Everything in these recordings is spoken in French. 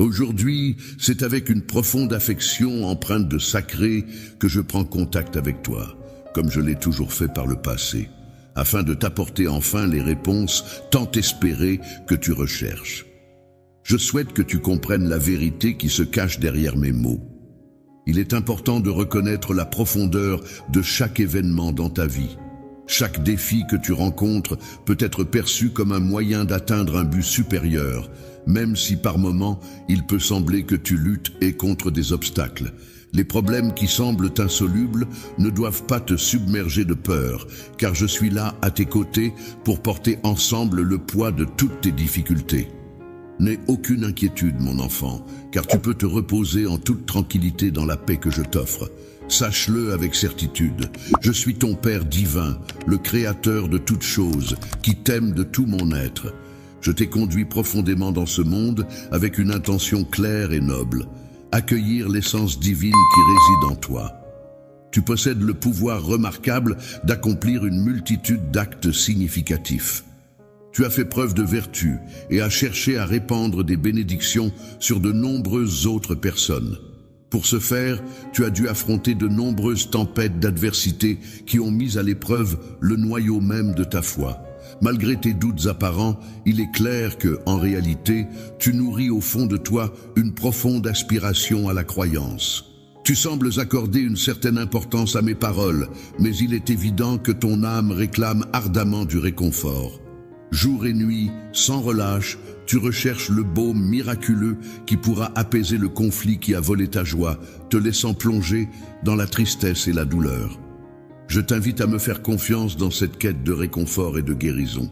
Aujourd'hui, c'est avec une profonde affection empreinte de sacré que je prends contact avec toi, comme je l'ai toujours fait par le passé, afin de t'apporter enfin les réponses tant espérées que tu recherches. Je souhaite que tu comprennes la vérité qui se cache derrière mes mots. Il est important de reconnaître la profondeur de chaque événement dans ta vie. Chaque défi que tu rencontres peut être perçu comme un moyen d'atteindre un but supérieur, même si par moments il peut sembler que tu luttes et contre des obstacles. Les problèmes qui semblent insolubles ne doivent pas te submerger de peur, car je suis là à tes côtés pour porter ensemble le poids de toutes tes difficultés. N'aie aucune inquiétude, mon enfant, car tu peux te reposer en toute tranquillité dans la paix que je t'offre. Sache-le avec certitude, je suis ton Père divin, le Créateur de toutes choses, qui t'aime de tout mon être. Je t'ai conduit profondément dans ce monde avec une intention claire et noble, accueillir l'essence divine qui réside en toi. Tu possèdes le pouvoir remarquable d'accomplir une multitude d'actes significatifs. Tu as fait preuve de vertu et as cherché à répandre des bénédictions sur de nombreuses autres personnes. Pour ce faire, tu as dû affronter de nombreuses tempêtes d'adversité qui ont mis à l'épreuve le noyau même de ta foi. Malgré tes doutes apparents, il est clair que, en réalité, tu nourris au fond de toi une profonde aspiration à la croyance. Tu sembles accorder une certaine importance à mes paroles, mais il est évident que ton âme réclame ardemment du réconfort. Jour et nuit, sans relâche, tu recherches le baume miraculeux qui pourra apaiser le conflit qui a volé ta joie, te laissant plonger dans la tristesse et la douleur. Je t'invite à me faire confiance dans cette quête de réconfort et de guérison.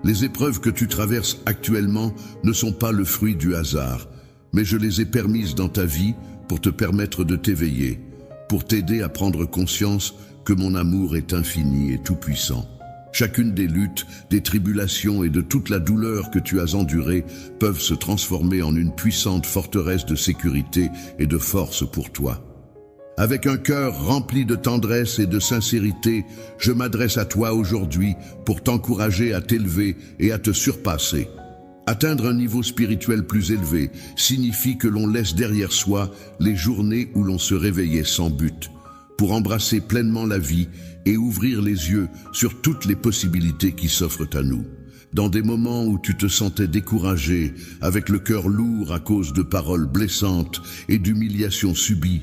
Les épreuves que tu traverses actuellement ne sont pas le fruit du hasard, mais je les ai permises dans ta vie pour te permettre de t'éveiller, pour t'aider à prendre conscience que mon amour est infini et tout-puissant. Chacune des luttes, des tribulations et de toute la douleur que tu as endurée peuvent se transformer en une puissante forteresse de sécurité et de force pour toi. Avec un cœur rempli de tendresse et de sincérité, je m'adresse à toi aujourd'hui pour t'encourager à t'élever et à te surpasser. Atteindre un niveau spirituel plus élevé signifie que l'on laisse derrière soi les journées où l'on se réveillait sans but, pour embrasser pleinement la vie et ouvrir les yeux sur toutes les possibilités qui s'offrent à nous. Dans des moments où tu te sentais découragé, avec le cœur lourd à cause de paroles blessantes et d'humiliations subies,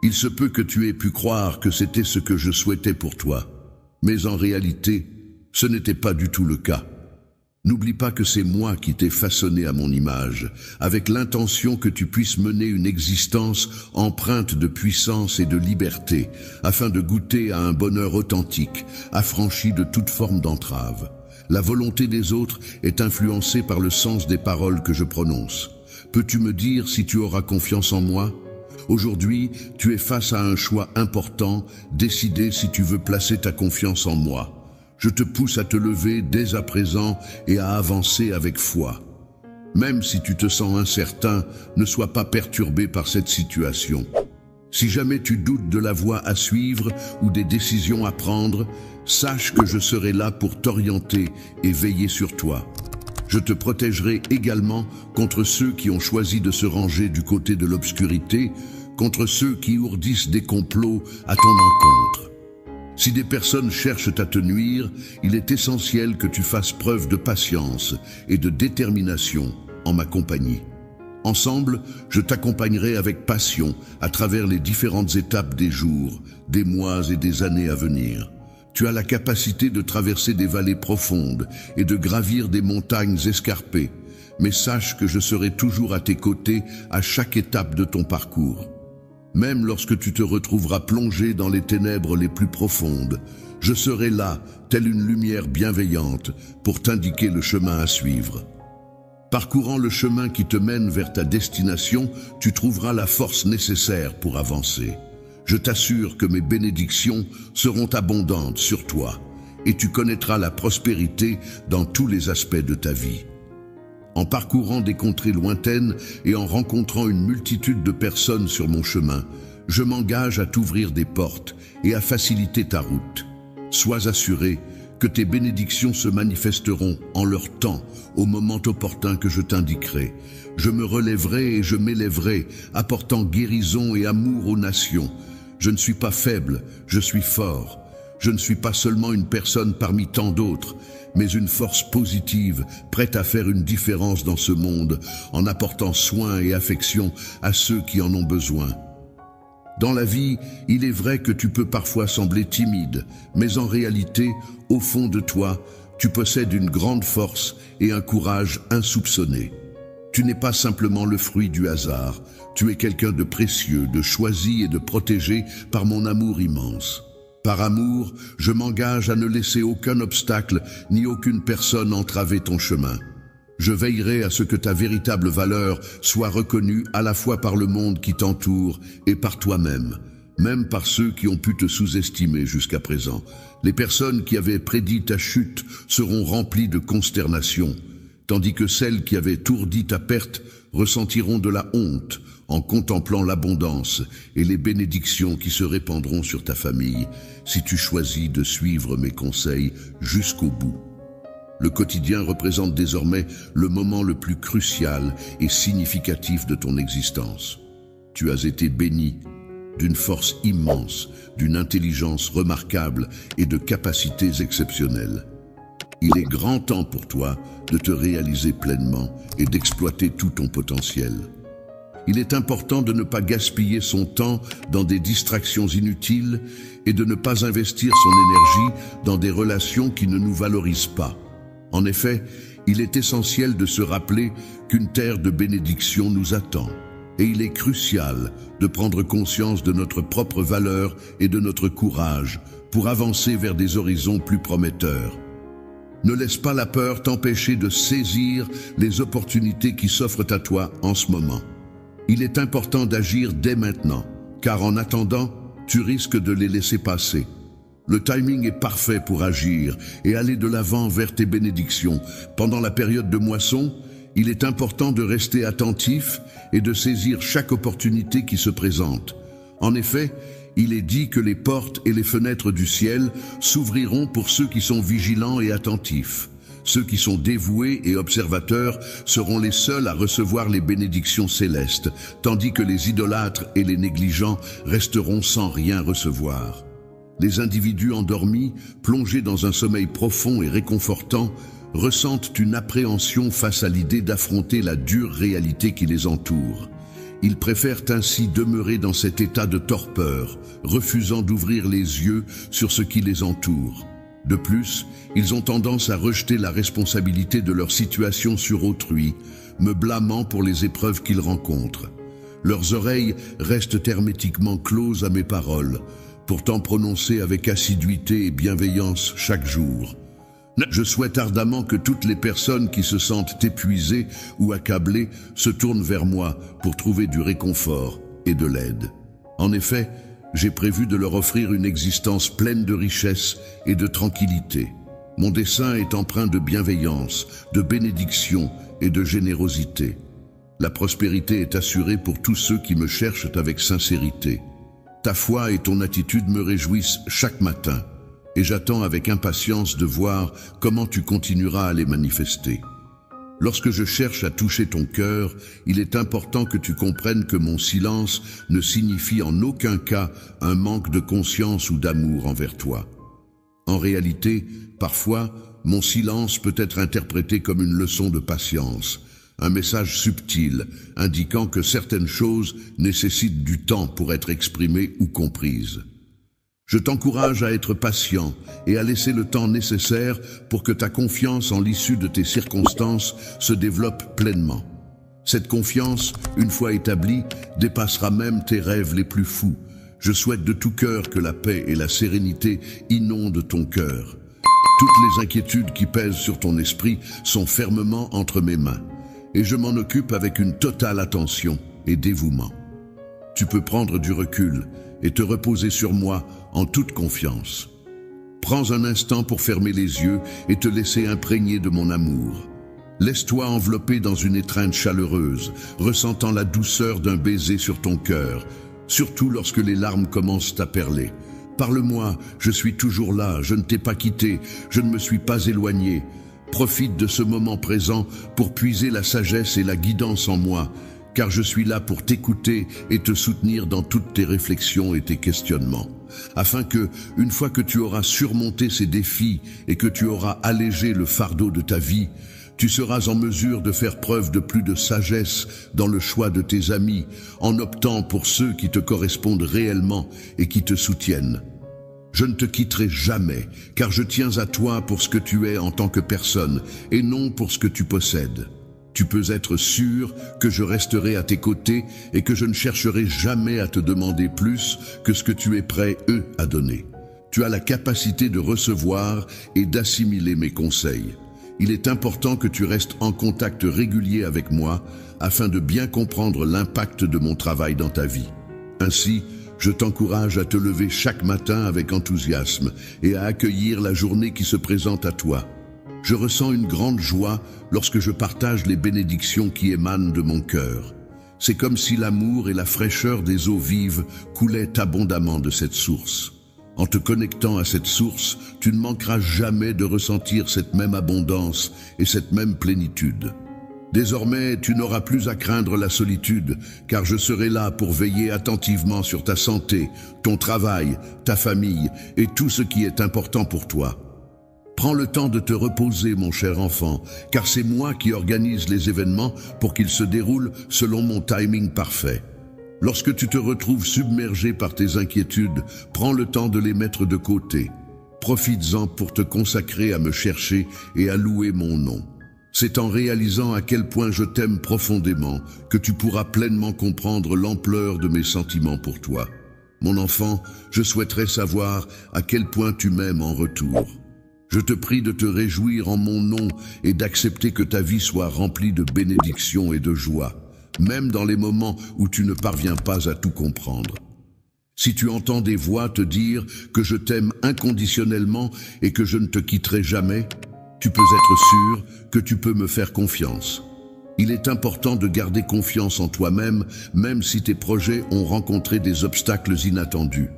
il se peut que tu aies pu croire que c'était ce que je souhaitais pour toi. Mais en réalité, ce n'était pas du tout le cas. N'oublie pas que c'est moi qui t'ai façonné à mon image, avec l'intention que tu puisses mener une existence empreinte de puissance et de liberté, afin de goûter à un bonheur authentique, affranchi de toute forme d'entrave. La volonté des autres est influencée par le sens des paroles que je prononce. Peux-tu me dire si tu auras confiance en moi ? Aujourd'hui, tu es face à un choix important, décider si tu veux placer ta confiance en moi. Je te pousse à te lever dès à présent et à avancer avec foi. Même si tu te sens incertain, ne sois pas perturbé par cette situation. Si jamais tu doutes de la voie à suivre ou des décisions à prendre, sache que je serai là pour t'orienter et veiller sur toi. Je te protégerai également contre ceux qui ont choisi de se ranger du côté de l'obscurité, contre ceux qui ourdissent des complots à ton encontre. Si des personnes cherchent à te nuire, il est essentiel que tu fasses preuve de patience et de détermination en ma compagnie. Ensemble, je t'accompagnerai avec passion à travers les différentes étapes des jours, des mois et des années à venir. Tu as la capacité de traverser des vallées profondes et de gravir des montagnes escarpées, mais sache que je serai toujours à tes côtés à chaque étape de ton parcours. Même lorsque tu te retrouveras plongé dans les ténèbres les plus profondes, je serai là, telle une lumière bienveillante, pour t'indiquer le chemin à suivre. Parcourant le chemin qui te mène vers ta destination, tu trouveras la force nécessaire pour avancer. Je t'assure que mes bénédictions seront abondantes sur toi, et tu connaîtras la prospérité dans tous les aspects de ta vie. En parcourant des contrées lointaines et en rencontrant une multitude de personnes sur mon chemin, je m'engage à t'ouvrir des portes et à faciliter ta route. Sois assuré que tes bénédictions se manifesteront en leur temps, au moment opportun que je t'indiquerai. Je me relèverai et je m'élèverai, apportant guérison et amour aux nations. Je ne suis pas faible, je suis fort. Je ne suis pas seulement une personne parmi tant d'autres, mais une force positive, prête à faire une différence dans ce monde, en apportant soin et affection à ceux qui en ont besoin. Dans la vie, il est vrai que tu peux parfois sembler timide, mais en réalité, au fond de toi, tu possèdes une grande force et un courage insoupçonné. Tu n'es pas simplement le fruit du hasard, tu es quelqu'un de précieux, de choisi et de protégé par mon amour immense. Par amour, je m'engage à ne laisser aucun obstacle ni aucune personne entraver ton chemin. Je veillerai à ce que ta véritable valeur soit reconnue à la fois par le monde qui t'entoure et par toi-même, même par ceux qui ont pu te sous-estimer jusqu'à présent. Les personnes qui avaient prédit ta chute seront remplies de consternation, tandis que celles qui avaient ourdi ta perte ressentiront de la honte en contemplant l'abondance et les bénédictions qui se répandront sur ta famille si tu choisis de suivre mes conseils jusqu'au bout. Le quotidien représente désormais le moment le plus crucial et significatif de ton existence. Tu as été béni d'une force immense, d'une intelligence remarquable et de capacités exceptionnelles. Il est grand temps pour toi de te réaliser pleinement et d'exploiter tout ton potentiel. Il est important de ne pas gaspiller son temps dans des distractions inutiles et de ne pas investir son énergie dans des relations qui ne nous valorisent pas. En effet, il est essentiel de se rappeler qu'une terre de bénédiction nous attend. Et il est crucial de prendre conscience de notre propre valeur et de notre courage pour avancer vers des horizons plus prometteurs. Ne laisse pas la peur t'empêcher de saisir les opportunités qui s'offrent à toi en ce moment. Il est important d'agir dès maintenant, car en attendant, tu risques de les laisser passer. Le timing est parfait pour agir et aller de l'avant vers tes bénédictions. Pendant la période de moisson, il est important de rester attentif et de saisir chaque opportunité qui se présente. En effet, il est dit que les portes et les fenêtres du ciel s'ouvriront pour ceux qui sont vigilants et attentifs. Ceux qui sont dévoués et observateurs seront les seuls à recevoir les bénédictions célestes, tandis que les idolâtres et les négligents resteront sans rien recevoir. Les individus endormis, plongés dans un sommeil profond et réconfortant, ressentent une appréhension face à l'idée d'affronter la dure réalité qui les entoure. Ils préfèrent ainsi demeurer dans cet état de torpeur, refusant d'ouvrir les yeux sur ce qui les entoure. De plus, ils ont tendance à rejeter la responsabilité de leur situation sur autrui, me blâmant pour les épreuves qu'ils rencontrent. Leurs oreilles restent hermétiquement closes à mes paroles, pourtant prononcées avec assiduité et bienveillance chaque jour. Je souhaite ardemment que toutes les personnes qui se sentent épuisées ou accablées se tournent vers moi pour trouver du réconfort et de l'aide. En effet, j'ai prévu de leur offrir une existence pleine de richesse et de tranquillité. Mon dessein est empreint de bienveillance, de bénédiction et de générosité. La prospérité est assurée pour tous ceux qui me cherchent avec sincérité. Ta foi et ton attitude me réjouissent chaque matin, et j'attends avec impatience de voir comment tu continueras à les manifester. Lorsque je cherche à toucher ton cœur, il est important que tu comprennes que mon silence ne signifie en aucun cas un manque de conscience ou d'amour envers toi. En réalité, parfois, mon silence peut être interprété comme une leçon de patience, un message subtil indiquant que certaines choses nécessitent du temps pour être exprimées ou comprises. Je t'encourage à être patient et à laisser le temps nécessaire pour que ta confiance en l'issue de tes circonstances se développe pleinement. Cette confiance, une fois établie, dépassera même tes rêves les plus fous. Je souhaite de tout cœur que la paix et la sérénité inondent ton cœur. Toutes les inquiétudes qui pèsent sur ton esprit sont fermement entre mes mains, et je m'en occupe avec une totale attention et dévouement. Tu peux prendre du recul et te reposer sur moi en toute confiance. Prends un instant pour fermer les yeux et te laisser imprégner de mon amour. Laisse-toi envelopper dans une étreinte chaleureuse, ressentant la douceur d'un baiser sur ton cœur, surtout lorsque les larmes commencent à perler. Parle-moi, je suis toujours là, je ne t'ai pas quitté, je ne me suis pas éloigné. Profite de ce moment présent pour puiser la sagesse et la guidance en moi, car je suis là pour t'écouter et te soutenir dans toutes tes réflexions et tes questionnements. Afin que, une fois que tu auras surmonté ces défis et que tu auras allégé le fardeau de ta vie, tu seras en mesure de faire preuve de plus de sagesse dans le choix de tes amis, en optant pour ceux qui te correspondent réellement et qui te soutiennent. Je ne te quitterai jamais, car je tiens à toi pour ce que tu es en tant que personne, et non pour ce que tu possèdes. Tu peux être sûr que je resterai à tes côtés et que je ne chercherai jamais à te demander plus que ce que tu es prêt, à donner. Tu as la capacité de recevoir et d'assimiler mes conseils. Il est important que tu restes en contact régulier avec moi afin de bien comprendre l'impact de mon travail dans ta vie. Ainsi, je t'encourage à te lever chaque matin avec enthousiasme et à accueillir la journée qui se présente à toi. Je ressens une grande joie lorsque je partage les bénédictions qui émanent de mon cœur. C'est comme si l'amour et la fraîcheur des eaux vives coulaient abondamment de cette source. En te connectant à cette source, tu ne manqueras jamais de ressentir cette même abondance et cette même plénitude. Désormais, tu n'auras plus à craindre la solitude, car je serai là pour veiller attentivement sur ta santé, ton travail, ta famille et tout ce qui est important pour toi. Prends le temps de te reposer, mon cher enfant, car c'est moi qui organise les événements pour qu'ils se déroulent selon mon timing parfait. Lorsque tu te retrouves submergé par tes inquiétudes, prends le temps de les mettre de côté. Profites-en pour te consacrer à me chercher et à louer mon nom. C'est en réalisant à quel point je t'aime profondément que tu pourras pleinement comprendre l'ampleur de mes sentiments pour toi. Mon enfant, je souhaiterais savoir à quel point tu m'aimes en retour. Je te prie de te réjouir en mon nom et d'accepter que ta vie soit remplie de bénédictions et de joie, même dans les moments où tu ne parviens pas à tout comprendre. Si tu entends des voix te dire que je t'aime inconditionnellement et que je ne te quitterai jamais, tu peux être sûr que tu peux me faire confiance. Il est important de garder confiance en toi-même, même si tes projets ont rencontré des obstacles inattendus.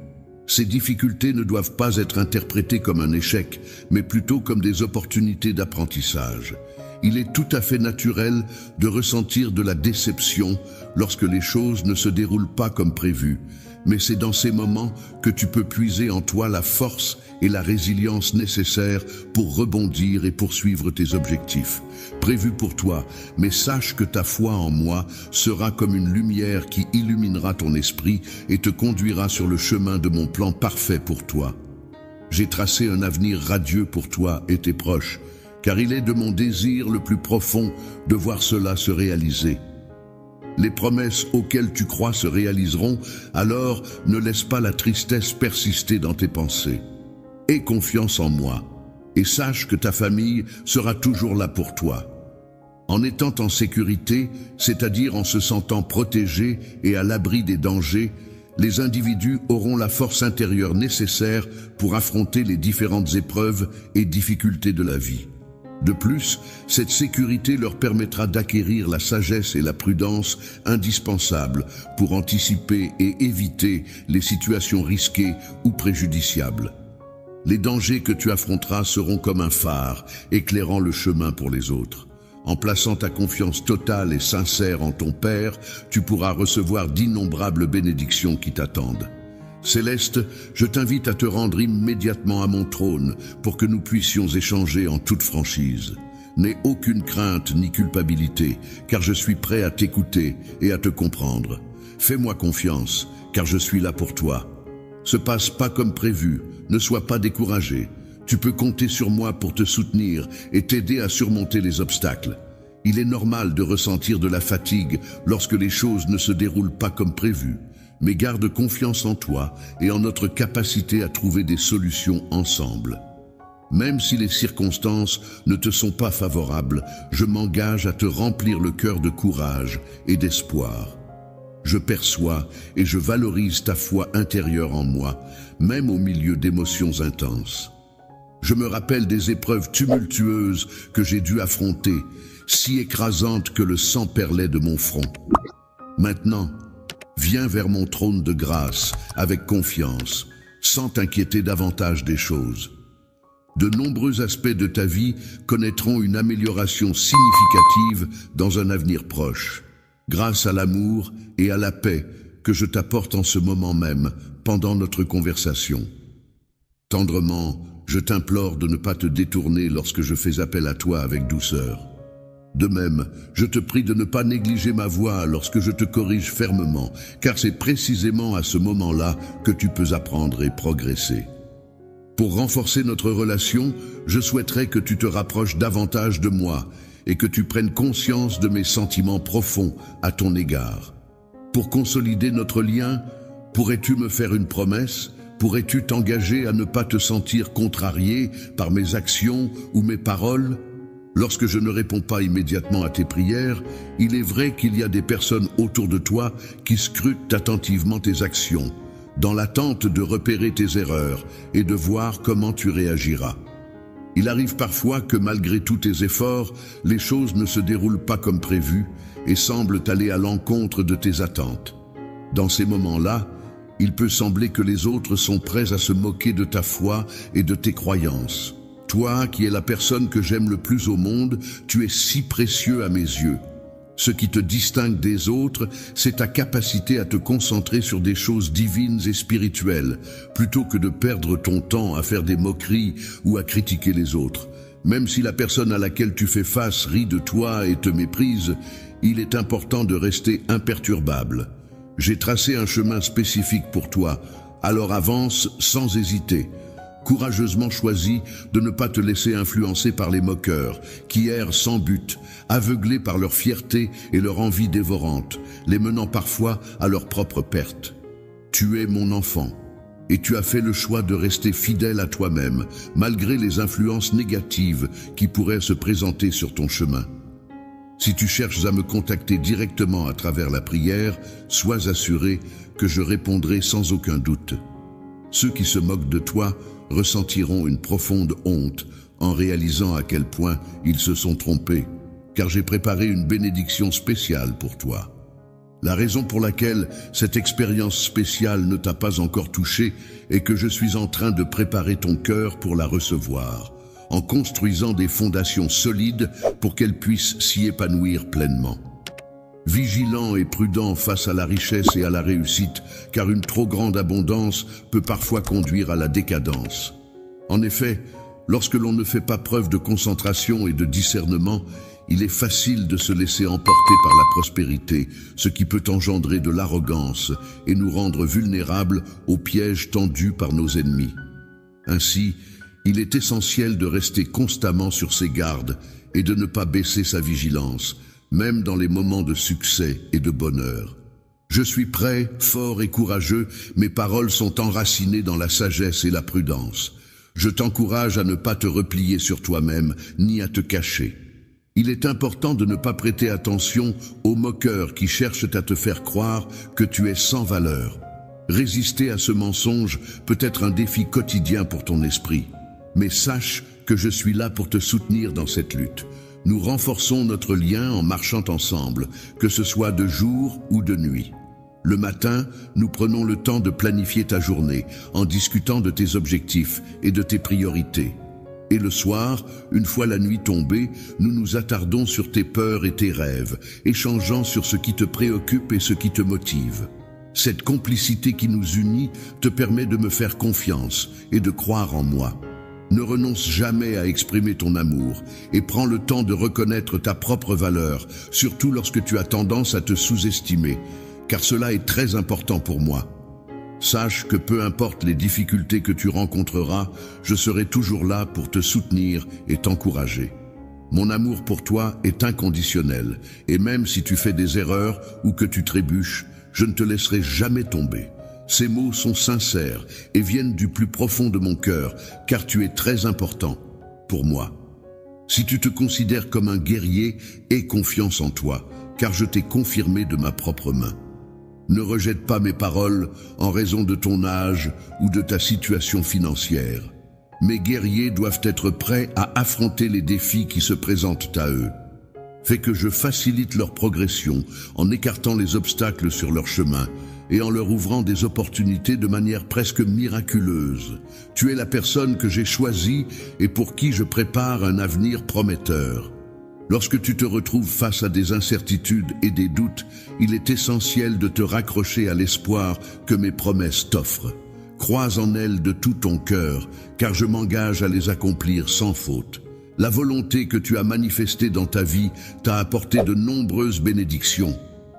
Ces difficultés ne doivent pas être interprétées comme un échec, mais plutôt comme des opportunités d'apprentissage. Il est tout à fait naturel de ressentir de la déception lorsque les choses ne se déroulent pas comme prévu, mais c'est dans ces moments que tu peux puiser en toi la force et la résilience nécessaires pour rebondir et poursuivre tes objectifs prévus pour toi, mais sache que ta foi en moi sera comme une lumière qui illuminera ton esprit et te conduira sur le chemin de mon plan parfait pour toi. J'ai tracé un avenir radieux pour toi et tes proches, car il est de mon désir le plus profond de voir cela se réaliser. Les promesses auxquelles tu crois se réaliseront, alors ne laisse pas la tristesse persister dans tes pensées. Aie confiance en moi, et sache que ta famille sera toujours là pour toi. En étant en sécurité, c'est-à-dire en se sentant protégés et à l'abri des dangers, les individus auront la force intérieure nécessaire pour affronter les différentes épreuves et difficultés de la vie. De plus, cette sécurité leur permettra d'acquérir la sagesse et la prudence indispensables pour anticiper et éviter les situations risquées ou préjudiciables. Les dangers que tu affronteras seront comme un phare, éclairant le chemin pour les autres. En plaçant ta confiance totale et sincère en ton Père, tu pourras recevoir d'innombrables bénédictions qui t'attendent. Céleste, je t'invite à te rendre immédiatement à mon trône pour que nous puissions échanger en toute franchise. N'aie aucune crainte ni culpabilité, car je suis prêt à t'écouter et à te comprendre. Fais-moi confiance, car je suis là pour toi. Se passe pas comme prévu, ne sois pas découragé. Tu peux compter sur moi pour te soutenir et t'aider à surmonter les obstacles. Il est normal de ressentir de la fatigue lorsque les choses ne se déroulent pas comme prévu. Mais garde confiance en toi et en notre capacité à trouver des solutions ensemble. Même si les circonstances ne te sont pas favorables, je m'engage à te remplir le cœur de courage et d'espoir. Je perçois et je valorise ta foi intérieure en moi, même au milieu d'émotions intenses. Je me rappelle des épreuves tumultueuses que j'ai dû affronter, si écrasantes que le sang perlait de mon front. Maintenant, viens vers mon trône de grâce avec confiance. sans t'inquiéter davantage des choses. De nombreux aspects de ta vie connaîtront une amélioration significative dans un avenir proche, grâce à l'amour et à la paix que je t'apporte en ce moment même, pendant notre conversation. Tendrement, je t'implore de ne pas te détourner lorsque je fais appel à toi avec douceur. De même, je te prie de ne pas négliger ma voix lorsque je te corrige fermement, car c'est précisément à ce moment-là que tu peux apprendre et progresser. Pour renforcer notre relation, je souhaiterais que tu te rapproches davantage de moi et que tu prennes conscience de mes sentiments profonds à ton égard. Pour consolider notre lien, pourrais-tu me faire une promesse ? Pourrais-tu t'engager à ne pas te sentir contrarié par mes actions ou mes paroles ? Lorsque je ne réponds pas immédiatement à tes prières, il est vrai qu'il y a des personnes autour de toi qui scrutent attentivement tes actions, dans l'attente de repérer tes erreurs et de voir comment tu réagiras. Il arrive parfois que malgré tous tes efforts, les choses ne se déroulent pas comme prévu et semblent aller à l'encontre de tes attentes. Dans ces moments-là, il peut sembler que les autres sont prêts à se moquer de ta foi et de tes croyances. Toi, qui es la personne que j'aime le plus au monde, tu es si précieux à mes yeux. Ce qui te distingue des autres, c'est ta capacité à te concentrer sur des choses divines et spirituelles, plutôt que de perdre ton temps à faire des moqueries ou à critiquer les autres. Même si la personne à laquelle tu fais face rit de toi et te méprise, il est important de rester imperturbable. J'ai tracé un chemin spécifique pour toi, alors avance sans hésiter. Courageusement choisis de ne pas te laisser influencer par les moqueurs, qui errent sans but, aveuglés par leur fierté et leur envie dévorante, les menant parfois à leur propre perte. Tu es mon enfant, et tu as fait le choix de rester fidèle à toi-même, malgré les influences négatives qui pourraient se présenter sur ton chemin. Si tu cherches à me contacter directement à travers la prière, sois assuré que je répondrai sans aucun doute. Ceux qui se moquent de toi ressentiront une profonde honte en réalisant à quel point ils se sont trompés, car j'ai préparé une bénédiction spéciale pour toi. La raison pour laquelle cette expérience spéciale ne t'a pas encore touché est que je suis en train de préparer ton cœur pour la recevoir, en construisant des fondations solides pour qu'elle puisse s'y épanouir pleinement. Vigilant et prudent face à la richesse et à la réussite, car une trop grande abondance peut parfois conduire à la décadence. En effet, lorsque l'on ne fait pas preuve de concentration et de discernement, il est facile de se laisser emporter par la prospérité, ce qui peut engendrer de l'arrogance et nous rendre vulnérables aux pièges tendus par nos ennemis. Ainsi, il est essentiel de rester constamment sur ses gardes et de ne pas baisser sa vigilance, même dans les moments de succès et de bonheur. Je suis prêt, fort et courageux, mes paroles sont enracinées dans la sagesse et la prudence. Je t'encourage à ne pas te replier sur toi-même, ni à te cacher. Il est important de ne pas prêter attention aux moqueurs qui cherchent à te faire croire que tu es sans valeur. Résister à ce mensonge peut être un défi quotidien pour ton esprit. Mais sache que je suis là pour te soutenir dans cette lutte. Nous renforçons notre lien en marchant ensemble, que ce soit de jour ou de nuit. Le matin, nous prenons le temps de planifier ta journée, en discutant de tes objectifs et de tes priorités. Et le soir, une fois la nuit tombée, nous nous attardons sur tes peurs et tes rêves, échangeant sur ce qui te préoccupe et ce qui te motive. Cette complicité qui nous unit te permet de me faire confiance et de croire en moi. Ne renonce jamais à exprimer ton amour et prends le temps de reconnaître ta propre valeur, surtout lorsque tu as tendance à te sous-estimer, car cela est très important pour moi. Sache que peu importe les difficultés que tu rencontreras, je serai toujours là pour te soutenir et t'encourager. Mon amour pour toi est inconditionnel, et même si tu fais des erreurs ou que tu trébuches, je ne te laisserai jamais tomber. Ces mots sont sincères et viennent du plus profond de mon cœur, car tu es très important pour moi. Si tu te considères comme un guerrier, aie confiance en toi, car je t'ai confirmé de ma propre main. Ne rejette pas mes paroles en raison de ton âge ou de ta situation financière. Mes guerriers doivent être prêts à affronter les défis qui se présentent à eux. Fais que je facilite leur progression en écartant les obstacles sur leur chemin et en leur ouvrant des opportunités de manière presque miraculeuse. Tu es la personne que j'ai choisie et pour qui je prépare un avenir prometteur. Lorsque tu te retrouves face à des incertitudes et des doutes, il est essentiel de te raccrocher à l'espoir que mes promesses t'offrent. Crois en elles de tout ton cœur, car je m'engage à les accomplir sans faute. La volonté que tu as manifestée dans ta vie t'a apporté de nombreuses bénédictions.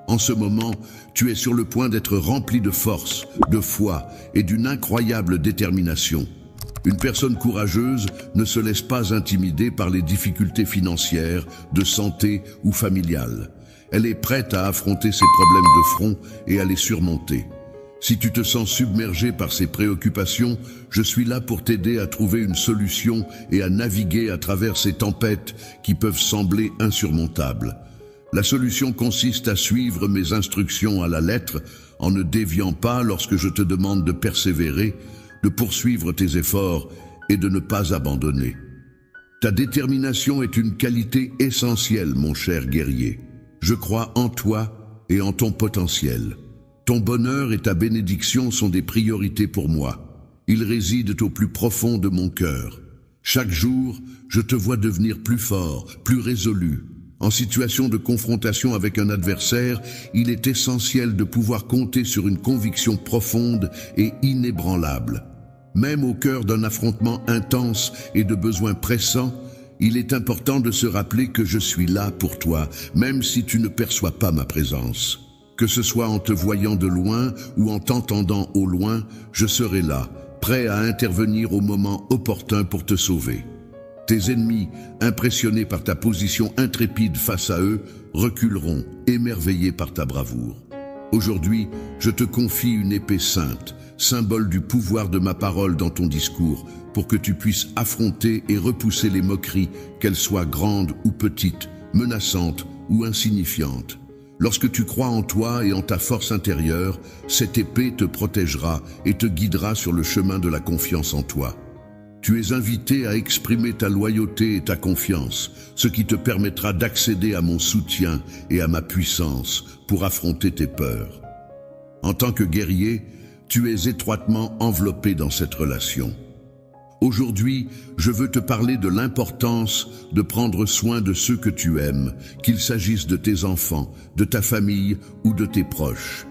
En ce moment, tu es sur le point d'être rempli de force, de foi et d'une incroyable détermination. Une personne courageuse ne se laisse pas intimider par les difficultés financières, de santé ou familiales. Elle est prête à affronter ses problèmes de front et à les surmonter. Si tu te sens submergé par ces préoccupations, je suis là pour t'aider à trouver une solution et à naviguer à travers ces tempêtes qui peuvent sembler insurmontables. La solution consiste à suivre mes instructions à la lettre en ne déviant pas lorsque je te demande de persévérer, de poursuivre tes efforts et de ne pas abandonner. Ta détermination est une qualité essentielle, mon cher guerrier. Je crois en toi et en ton potentiel. Ton bonheur et ta bénédiction sont des priorités pour moi. Ils résident au plus profond de mon cœur. Chaque jour, je te vois devenir plus fort, plus résolu. En situation de confrontation avec un adversaire, il est essentiel de pouvoir compter sur une conviction profonde et inébranlable. Même au cœur d'un affrontement intense et de besoins pressants, il est important de se rappeler que je suis là pour toi, même si tu ne perçois pas ma présence. Que ce soit en te voyant de loin ou en t'entendant au loin, je serai là, prêt à intervenir au moment opportun pour te sauver. Tes ennemis, impressionnés par ta position intrépide face à eux, reculeront, émerveillés par ta bravoure. Aujourd'hui, je te confie une épée sainte, symbole du pouvoir de ma parole dans ton discours, pour que tu puisses affronter et repousser les moqueries, qu'elles soient grandes ou petites, menaçantes ou insignifiantes. Lorsque tu crois en toi et en ta force intérieure, cette épée te protégera et te guidera sur le chemin de la confiance en toi. Tu es invité à exprimer ta loyauté et ta confiance, ce qui te permettra d'accéder à mon soutien et à ma puissance pour affronter tes peurs. En tant que guerrier, tu es étroitement enveloppé dans cette relation. Aujourd'hui, je veux te parler de l'importance de prendre soin de ceux que tu aimes, qu'il s'agisse de tes enfants, de ta famille ou de tes proches.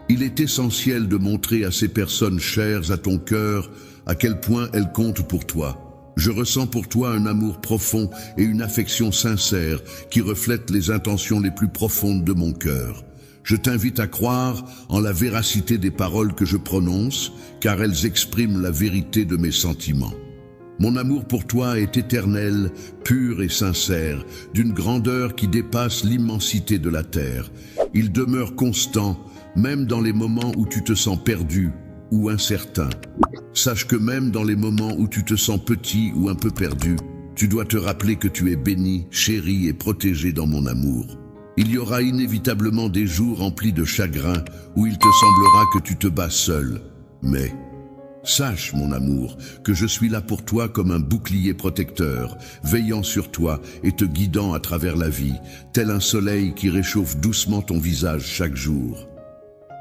Il est essentiel de montrer à ces personnes chères à ton cœur à quel point elles comptent pour toi. Je ressens pour toi un amour profond et une affection sincère qui reflètent les intentions les plus profondes de mon cœur. Je t'invite à croire en la véracité des paroles que je prononce, car elles expriment la vérité de mes sentiments. Mon amour pour toi est éternel, pur et sincère, d'une grandeur qui dépasse l'immensité de la terre. Il demeure constant, même dans les moments où tu te sens perdu ou incertain. Sache que même dans les moments où tu te sens petit ou un peu perdu, tu dois te rappeler que tu es béni, chéri et protégé dans mon amour. Il y aura inévitablement des jours remplis de chagrin où il te semblera que tu te bats seul. Mais sache, mon amour, que je suis là pour toi comme un bouclier protecteur, veillant sur toi et te guidant à travers la vie, tel un soleil qui réchauffe doucement ton visage chaque jour.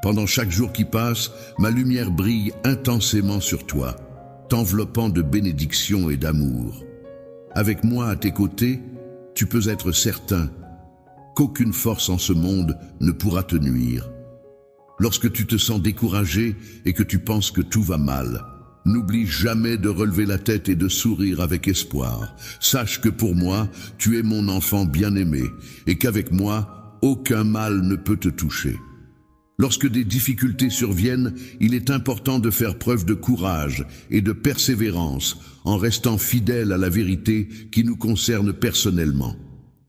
Pendant chaque jour qui passe, ma lumière brille intensément sur toi, t'enveloppant de bénédictions et d'amour. Avec moi à tes côtés, tu peux être certain qu'aucune force en ce monde ne pourra te nuire. Lorsque tu te sens découragé et que tu penses que tout va mal, n'oublie jamais de relever la tête et de sourire avec espoir. Sache que pour moi, tu es mon enfant bien-aimé et qu'avec moi, aucun mal ne peut te toucher. Lorsque des difficultés surviennent, il est important de faire preuve de courage et de persévérance en restant fidèle à la vérité qui nous concerne personnellement.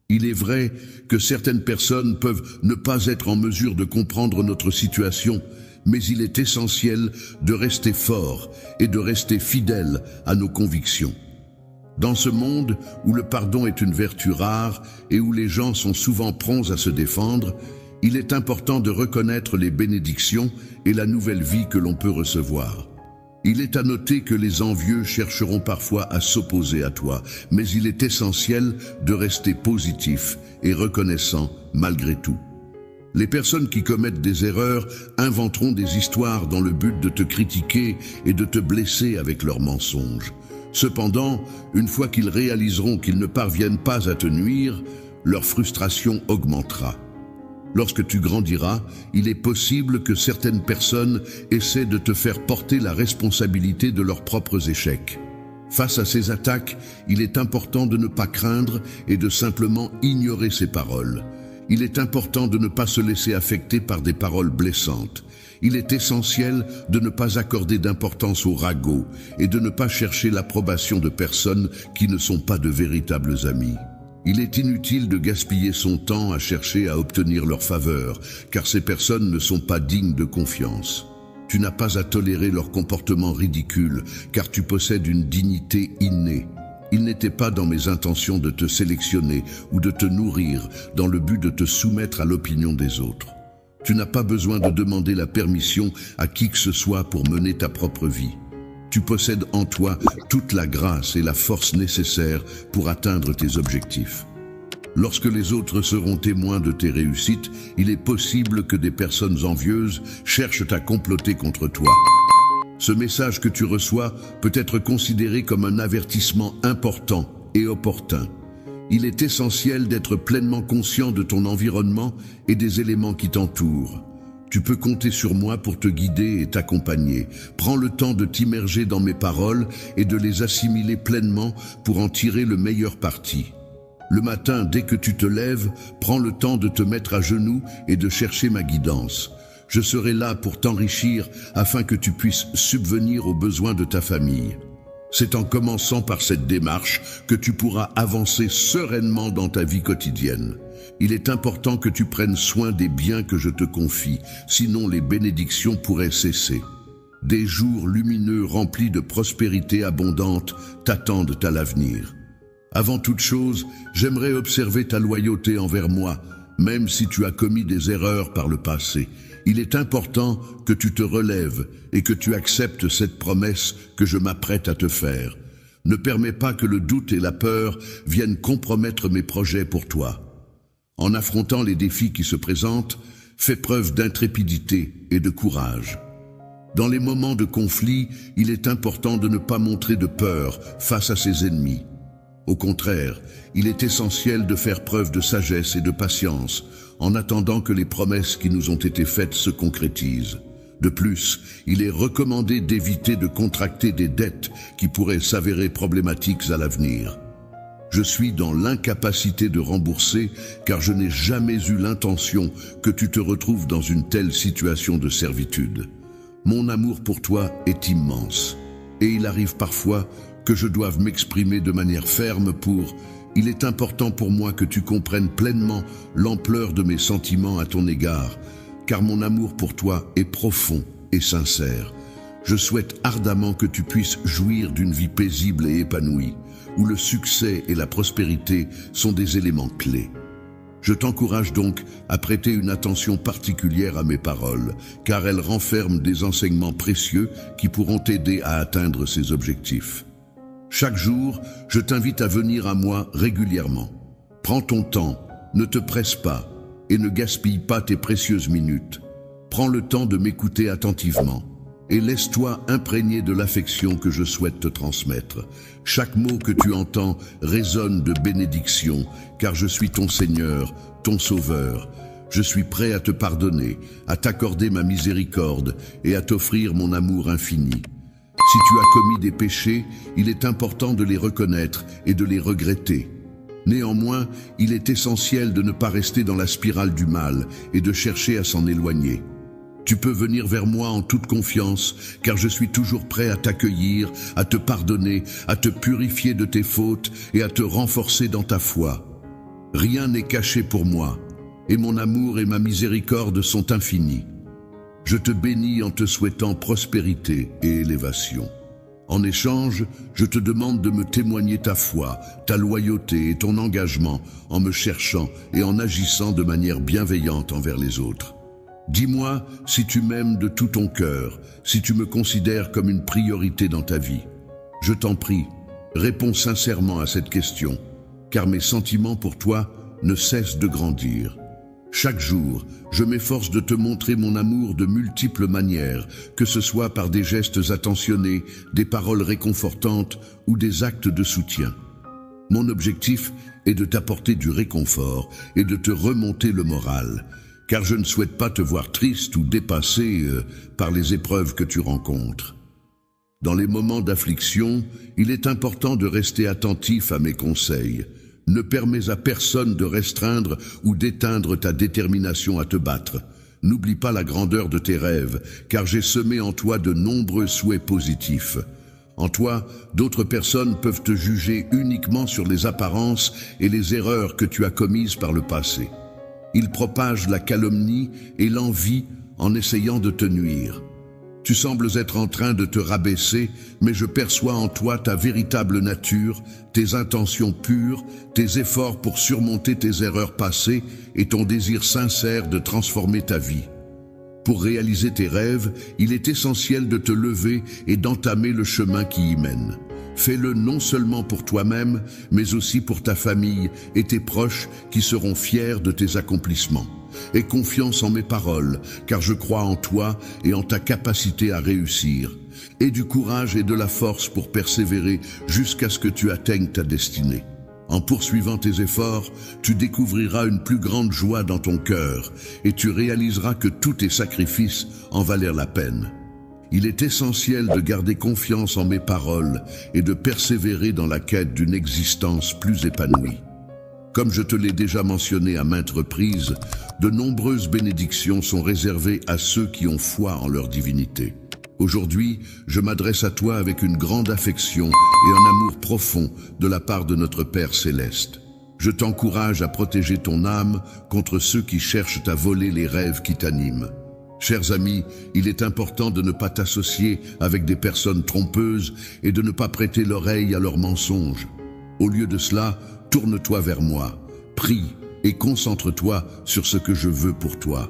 Il est vrai que certaines personnes peuvent ne pas être en mesure de comprendre notre situation, mais il est essentiel de rester fort et de rester fidèle à nos convictions. Dans ce monde où le pardon est une vertu rare et où les gens sont souvent prompts à se défendre, il est important de reconnaître les bénédictions et la nouvelle vie que l'on peut recevoir. Il est à noter que les envieux chercheront parfois à s'opposer à toi, mais il est essentiel de rester positif et reconnaissant malgré tout. Les personnes qui commettent des erreurs inventeront des histoires dans le but de te critiquer et de te blesser avec leurs mensonges. Cependant, une fois qu'ils réaliseront qu'ils ne parviennent pas à te nuire, leur frustration augmentera. Lorsque tu grandiras, il est possible que certaines personnes essaient de te faire porter la responsabilité de leurs propres échecs. Face à ces attaques, il est important de ne pas craindre et de simplement ignorer ces paroles. Il est important de ne pas se laisser affecter par des paroles blessantes. Il est essentiel de ne pas accorder d'importance aux ragots et de ne pas chercher l'approbation de personnes qui ne sont pas de véritables amis. Il est inutile de gaspiller son temps à chercher à obtenir leur faveur, car ces personnes ne sont pas dignes de confiance. Tu n'as pas à tolérer leur comportement ridicule, car tu possèdes une dignité innée. Il n'était pas dans mes intentions de te sélectionner ou de te nourrir dans le but de te soumettre à l'opinion des autres. Tu n'as pas besoin de demander la permission à qui que ce soit pour mener ta propre vie. Tu possèdes en toi toute la grâce et la force nécessaires pour atteindre tes objectifs. Lorsque les autres seront témoins de tes réussites, il est possible que des personnes envieuses cherchent à comploter contre toi. Ce message que tu reçois peut être considéré comme un avertissement important et opportun. Il est essentiel d'être pleinement conscient de ton environnement et des éléments qui t'entourent. Tu peux compter sur moi pour te guider et t'accompagner. Prends le temps de t'immerger dans mes paroles et de les assimiler pleinement pour en tirer le meilleur parti. Le matin, dès que tu te lèves, prends le temps de te mettre à genoux et de chercher ma guidance. Je serai là pour t'enrichir afin que tu puisses subvenir aux besoins de ta famille. C'est en commençant par cette démarche que tu pourras avancer sereinement dans ta vie quotidienne. Il est important que tu prennes soin des biens que je te confie, sinon les bénédictions pourraient cesser. Des jours lumineux remplis de prospérité abondante t'attendent à l'avenir. Avant toute chose, j'aimerais observer ta loyauté envers moi, même si tu as commis des erreurs par le passé. Il est important que tu te relèves et que tu acceptes cette promesse que je m'apprête à te faire. Ne permets pas que le doute et la peur viennent compromettre mes projets pour toi. En affrontant les défis qui se présentent, fais preuve d'intrépidité et de courage. Dans les moments de conflit, il est important de ne pas montrer de peur face à ses ennemis. Au contraire, il est essentiel de faire preuve de sagesse et de patience, en attendant que les promesses qui nous ont été faites se concrétisent. De plus, il est recommandé d'éviter de contracter des dettes qui pourraient s'avérer problématiques à l'avenir. Je suis dans l'incapacité de rembourser car je n'ai jamais eu l'intention que tu te retrouves dans une telle situation de servitude. Mon amour pour toi est immense et il arrive parfois que je doive m'exprimer de manière ferme il est important pour moi que tu comprennes pleinement l'ampleur de mes sentiments à ton égard, car mon amour pour toi est profond et sincère. Je souhaite ardemment que tu puisses jouir d'une vie paisible et épanouie, où le succès et la prospérité sont des éléments clés. Je t'encourage donc à prêter une attention particulière à mes paroles, car elles renferment des enseignements précieux qui pourront t'aider à atteindre ces objectifs. Chaque jour, je t'invite à venir à moi régulièrement. Prends ton temps, ne te presse pas et ne gaspille pas tes précieuses minutes. Prends le temps de m'écouter attentivement et laisse-toi imprégner de l'affection que je souhaite te transmettre. Chaque mot que tu entends résonne de bénédiction, car je suis ton Seigneur, ton Sauveur. Je suis prêt à te pardonner, à t'accorder ma miséricorde et à t'offrir mon amour infini. Si tu as commis des péchés, il est important de les reconnaître et de les regretter. Néanmoins, il est essentiel de ne pas rester dans la spirale du mal et de chercher à s'en éloigner. Tu peux venir vers moi en toute confiance, car je suis toujours prêt à t'accueillir, à te pardonner, à te purifier de tes fautes et à te renforcer dans ta foi. Rien n'est caché pour moi, et mon amour et ma miséricorde sont infinis. Je te bénis en te souhaitant prospérité et élévation. En échange, je te demande de me témoigner ta foi, ta loyauté et ton engagement en me cherchant et en agissant de manière bienveillante envers les autres. Dis-moi si tu m'aimes de tout ton cœur, si tu me considères comme une priorité dans ta vie. Je t'en prie, réponds sincèrement à cette question, car mes sentiments pour toi ne cessent de grandir. Chaque jour, je m'efforce de te montrer mon amour de multiples manières, que ce soit par des gestes attentionnés, des paroles réconfortantes ou des actes de soutien. Mon objectif est de t'apporter du réconfort et de te remonter le moral, car je ne souhaite pas te voir triste ou dépassé par les épreuves que tu rencontres. Dans les moments d'affliction, il est important de rester attentif à mes conseils. Ne permets à personne de restreindre ou d'éteindre ta détermination à te battre. N'oublie pas la grandeur de tes rêves, car j'ai semé en toi de nombreux souhaits positifs. En toi, d'autres personnes peuvent te juger uniquement sur les apparences et les erreurs que tu as commises par le passé. Ils propagent la calomnie et l'envie en essayant de te nuire. Tu sembles être en train de te rabaisser, mais je perçois en toi ta véritable nature, tes intentions pures, tes efforts pour surmonter tes erreurs passées et ton désir sincère de transformer ta vie. Pour réaliser tes rêves, il est essentiel de te lever et d'entamer le chemin qui y mène. Fais-le non seulement pour toi-même, mais aussi pour ta famille et tes proches qui seront fiers de tes accomplissements. Aie confiance en mes paroles, car je crois en toi et en ta capacité à réussir. Aie du courage et de la force pour persévérer jusqu'à ce que tu atteignes ta destinée. En poursuivant tes efforts, tu découvriras une plus grande joie dans ton cœur et tu réaliseras que tous tes sacrifices en valèrent la peine. Il est essentiel de garder confiance en mes paroles et de persévérer dans la quête d'une existence plus épanouie. Comme je te l'ai déjà mentionné à maintes reprises, de nombreuses bénédictions sont réservées à ceux qui ont foi en leur divinité. Aujourd'hui, je m'adresse à toi avec une grande affection et un amour profond de la part de notre Père Céleste. Je t'encourage à protéger ton âme contre ceux qui cherchent à voler les rêves qui t'animent. Chers amis, il est important de ne pas t'associer avec des personnes trompeuses et de ne pas prêter l'oreille à leurs mensonges. Au lieu de cela, tourne-toi vers moi, prie et concentre-toi sur ce que je veux pour toi.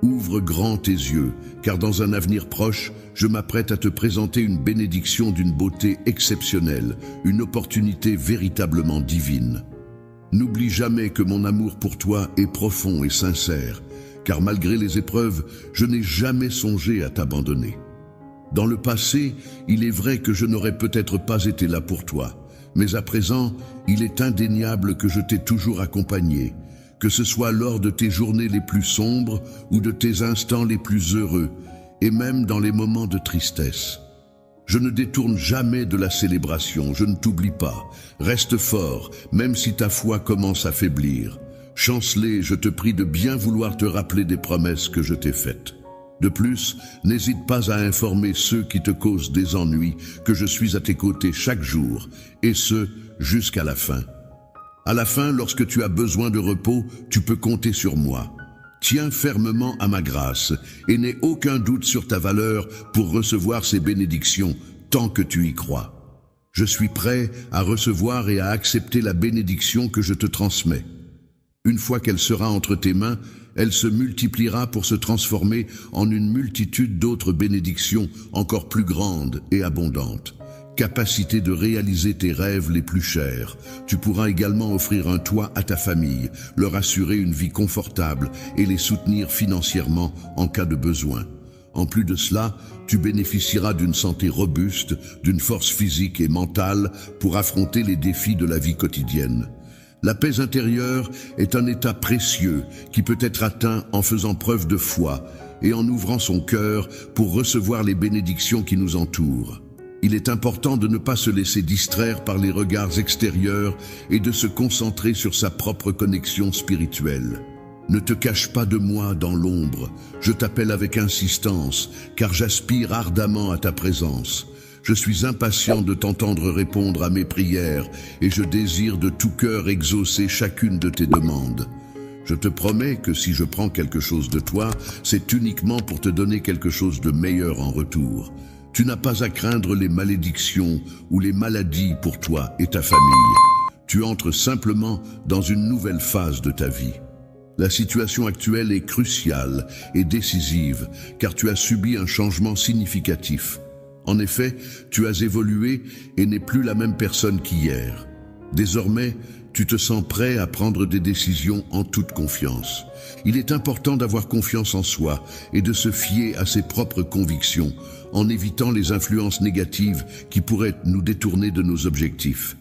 Ouvre grand tes yeux, car dans un avenir proche, je m'apprête à te présenter une bénédiction d'une beauté exceptionnelle, une opportunité véritablement divine. N'oublie jamais que mon amour pour toi est profond et sincère, car malgré les épreuves, je n'ai jamais songé à t'abandonner. Dans le passé, il est vrai que je n'aurais peut-être pas été là pour toi, mais à présent, il est indéniable que je t'ai toujours accompagné, que ce soit lors de tes journées les plus sombres ou de tes instants les plus heureux, et même dans les moments de tristesse. Je ne détourne jamais de la célébration, je ne t'oublie pas. Reste fort, même si ta foi commence à faiblir. Chanceler, je te prie de bien vouloir te rappeler des promesses que je t'ai faites. De plus, n'hésite pas à informer ceux qui te causent des ennuis que je suis à tes côtés chaque jour, et ce, jusqu'à la fin. À la fin, lorsque tu as besoin de repos, tu peux compter sur moi. Tiens fermement à ma grâce, et n'aie aucun doute sur ta valeur pour recevoir ces bénédictions, tant que tu y crois. Je suis prêt à recevoir et à accepter la bénédiction que je te transmets. Une fois qu'elle sera entre tes mains, elle se multipliera pour se transformer en une multitude d'autres bénédictions encore plus grandes et abondantes. Capacité de réaliser tes rêves les plus chers. Tu pourras également offrir un toit à ta famille, leur assurer une vie confortable et les soutenir financièrement en cas de besoin. En plus de cela, tu bénéficieras d'une santé robuste, d'une force physique et mentale pour affronter les défis de la vie quotidienne. La paix intérieure est un état précieux qui peut être atteint en faisant preuve de foi et en ouvrant son cœur pour recevoir les bénédictions qui nous entourent. Il est important de ne pas se laisser distraire par les regards extérieurs et de se concentrer sur sa propre connexion spirituelle. Ne te cache pas de moi dans l'ombre, je t'appelle avec insistance, car j'aspire ardemment à ta présence. Je suis impatient de t'entendre répondre à mes prières et je désire de tout cœur exaucer chacune de tes demandes. Je te promets que si je prends quelque chose de toi, c'est uniquement pour te donner quelque chose de meilleur en retour. Tu n'as pas à craindre les malédictions ou les maladies pour toi et ta famille. Tu entres simplement dans une nouvelle phase de ta vie. La situation actuelle est cruciale et décisive, car tu as subi un changement significatif. En effet, tu as évolué et n'es plus la même personne qu'hier. Désormais, tu te sens prêt à prendre des décisions en toute confiance. Il est important d'avoir confiance en soi et de se fier à ses propres convictions, en évitant les influences négatives qui pourraient nous détourner de nos objectifs.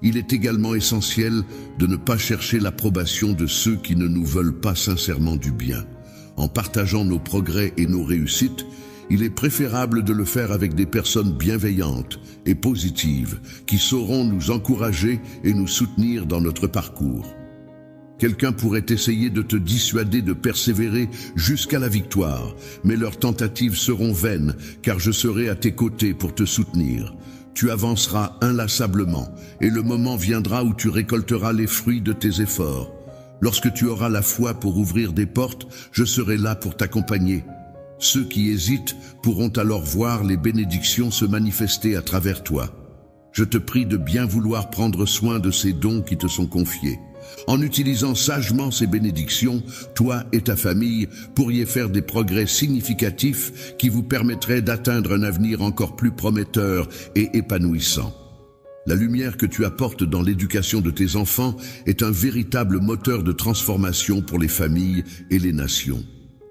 Il est également essentiel de ne pas chercher l'approbation de ceux qui ne nous veulent pas sincèrement du bien. En partageant nos progrès et nos réussites, il est préférable de le faire avec des personnes bienveillantes et positives qui sauront nous encourager et nous soutenir dans notre parcours. Quelqu'un pourrait essayer de te dissuader de persévérer jusqu'à la victoire, mais leurs tentatives seront vaines car je serai à tes côtés pour te soutenir. Tu avanceras inlassablement et le moment viendra où tu récolteras les fruits de tes efforts. Lorsque tu auras la foi pour ouvrir des portes, je serai là pour t'accompagner. Ceux qui hésitent pourront alors voir les bénédictions se manifester à travers toi. Je te prie de bien vouloir prendre soin de ces dons qui te sont confiés. En utilisant sagement ces bénédictions, toi et ta famille pourriez faire des progrès significatifs qui vous permettraient d'atteindre un avenir encore plus prometteur et épanouissant. La lumière que tu apportes dans l'éducation de tes enfants est un véritable moteur de transformation pour les familles et les nations.